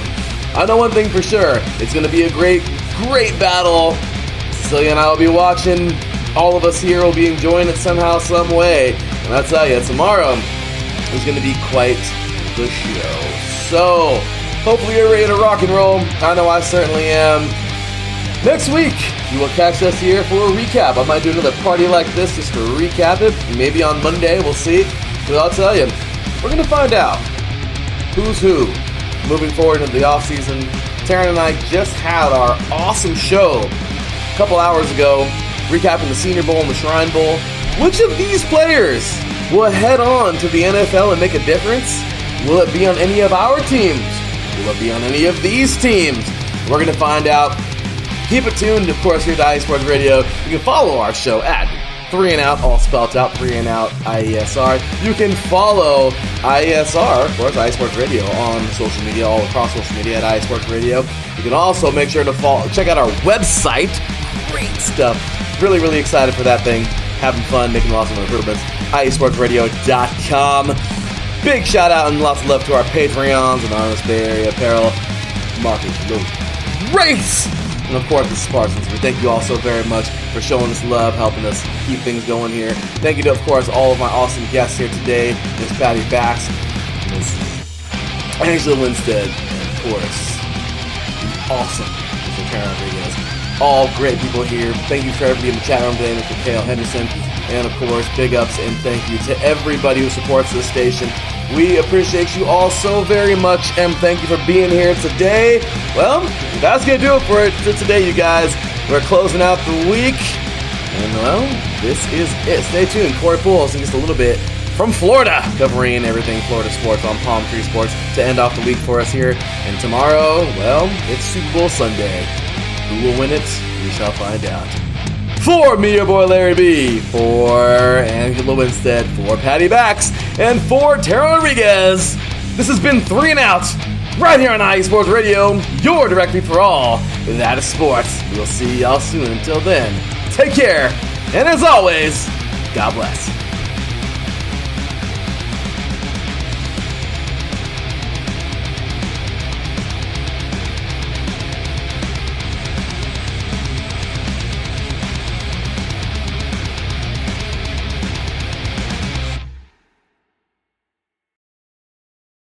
I know one thing for sure. It's going to be a great, great battle. Cecilia and I will be watching. All of us here will be enjoying it somehow, some way. And I'll tell you, tomorrow is going to be quite the show. So, hopefully you're ready to rock and roll. I know I certainly am. Next week, you will catch us here for a recap. I might do another party like this just to recap it. Maybe on Monday, we'll see. But I'll tell you, we're going to find out who's who moving forward into the offseason. Taryn and I just had our awesome show a couple hours ago, recapping the Senior Bowl and the Shrine Bowl. Which of these players will head on to the NFL and make a difference? Will it be on any of our teams? Will it be on any of these teams? We're going to find out. Keep it tuned, of course, here at IE Sports Radio. You can follow our show at 3 and Out, all spelled out, 3 and Out, IESR. You can follow IESR, of course, IE Sports Radio, on social media, all across social media at IE Sports Radio. You can also make sure to check out our website. Great stuff. Really, really excited for that thing. Having fun, making lots of improvements. IESportsRadio.com. Big shout out and lots of love to our Patreons, Anonymous Bay Area Apparel, Marcus Race, and of course the Spartans. We thank you all so very much for showing us love, helping us keep things going here. Thank you to, of course, all of my awesome guests here today. Miss Patty Bax, Miss Angela Winstead, and of course, the awesome Mr. Karen Rodriguez. All great people here. Thank you for everybody in the chat room today, Mr. Kale Henderson. And of course, big ups and thank you to everybody who supports this station. We appreciate you all so very much, and thank you for being here today. Well, that's going to do it for today, you guys. We're closing out the week, and well, this is it. Stay tuned. Corey Pools in just a little bit from Florida, covering everything Florida sports on Palm Tree Sports to end off the week for us here. And tomorrow, well, it's Super Bowl Sunday. Who will win it? We shall find out. For me, your boy Larry B, for Angela Winstead, for Patty Bax, and for Tara Rodriguez, this has been 3 and Out, right here on IE Sports Radio, your directory for all that is sports. We'll see y'all soon. Until then, take care, and as always, God bless.